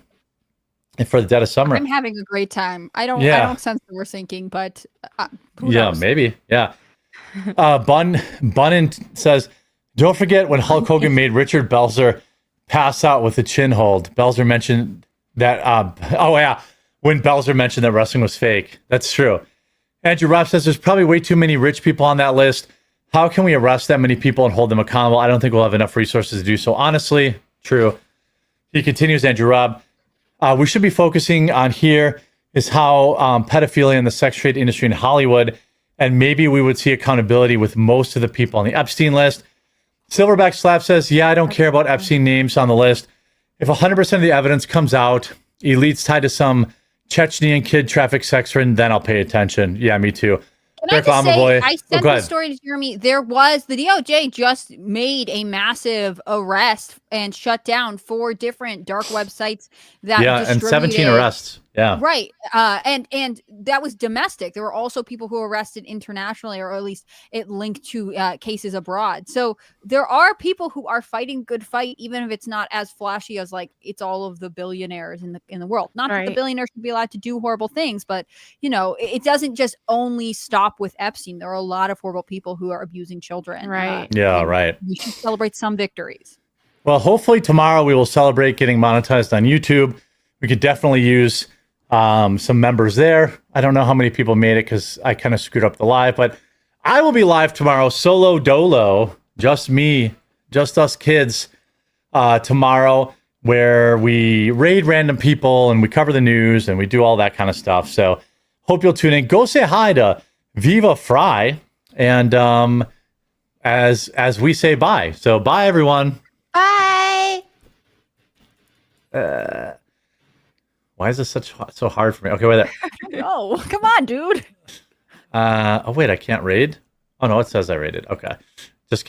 And for the dead of summer. I'm having a great time. I don't sense that we're sinking, but who knows? Maybe. Yeah. Bunnin says, don't forget when Hulk Hogan made Richard Belzer pass out with a chin hold. Belzer mentioned that. When Belzer mentioned that wrestling was fake. That's true. Andrew Robb says there's probably way too many rich people on that list. How can we arrest that many people and hold them accountable? I don't think we'll have enough resources to do so. Honestly, true. He continues, Andrew Robb. We should be focusing on here is how pedophilia and the sex trade industry in Hollywood, and maybe we would see accountability with most of the people on the Epstein list. Silverback Slap says, yeah, I don't care about Epstein names on the list. If 100% of the evidence comes out, elites tied to some Chechnyan kid traffic sex ring, then I'll pay attention. Yeah, me too. Can I just say, I sent the story to Jeremy. There was, the DOJ just made a massive arrest and shut down 4 different dark websites that and 17 arrests. Yeah. Right. And that was domestic. There were also people who were arrested internationally, or at least it linked to cases abroad. So there are people who are fighting good fight, even if it's not as flashy as like it's all of the billionaires in the world. Not that the billionaires should be allowed to do horrible things, but you know, it doesn't just only stop with Epstein. There are a lot of horrible people who are abusing children. Right. Right. We should celebrate some victories. Well, hopefully tomorrow we will celebrate getting monetized on YouTube. We could definitely use some members there. I don't know how many people made it because I kind of screwed up the live, but I will be live tomorrow, solo dolo, just me, just us kids, tomorrow, where we raid random people and we cover the news and we do all that kind of stuff. So hope you'll tune in. Go say hi to Viva Fry, and as we say bye. So bye, everyone. Bye. Why is this so hard for me? Okay, wait there. No, come on, dude. Oh wait, I can't raid. Oh no, it says I raided. Okay.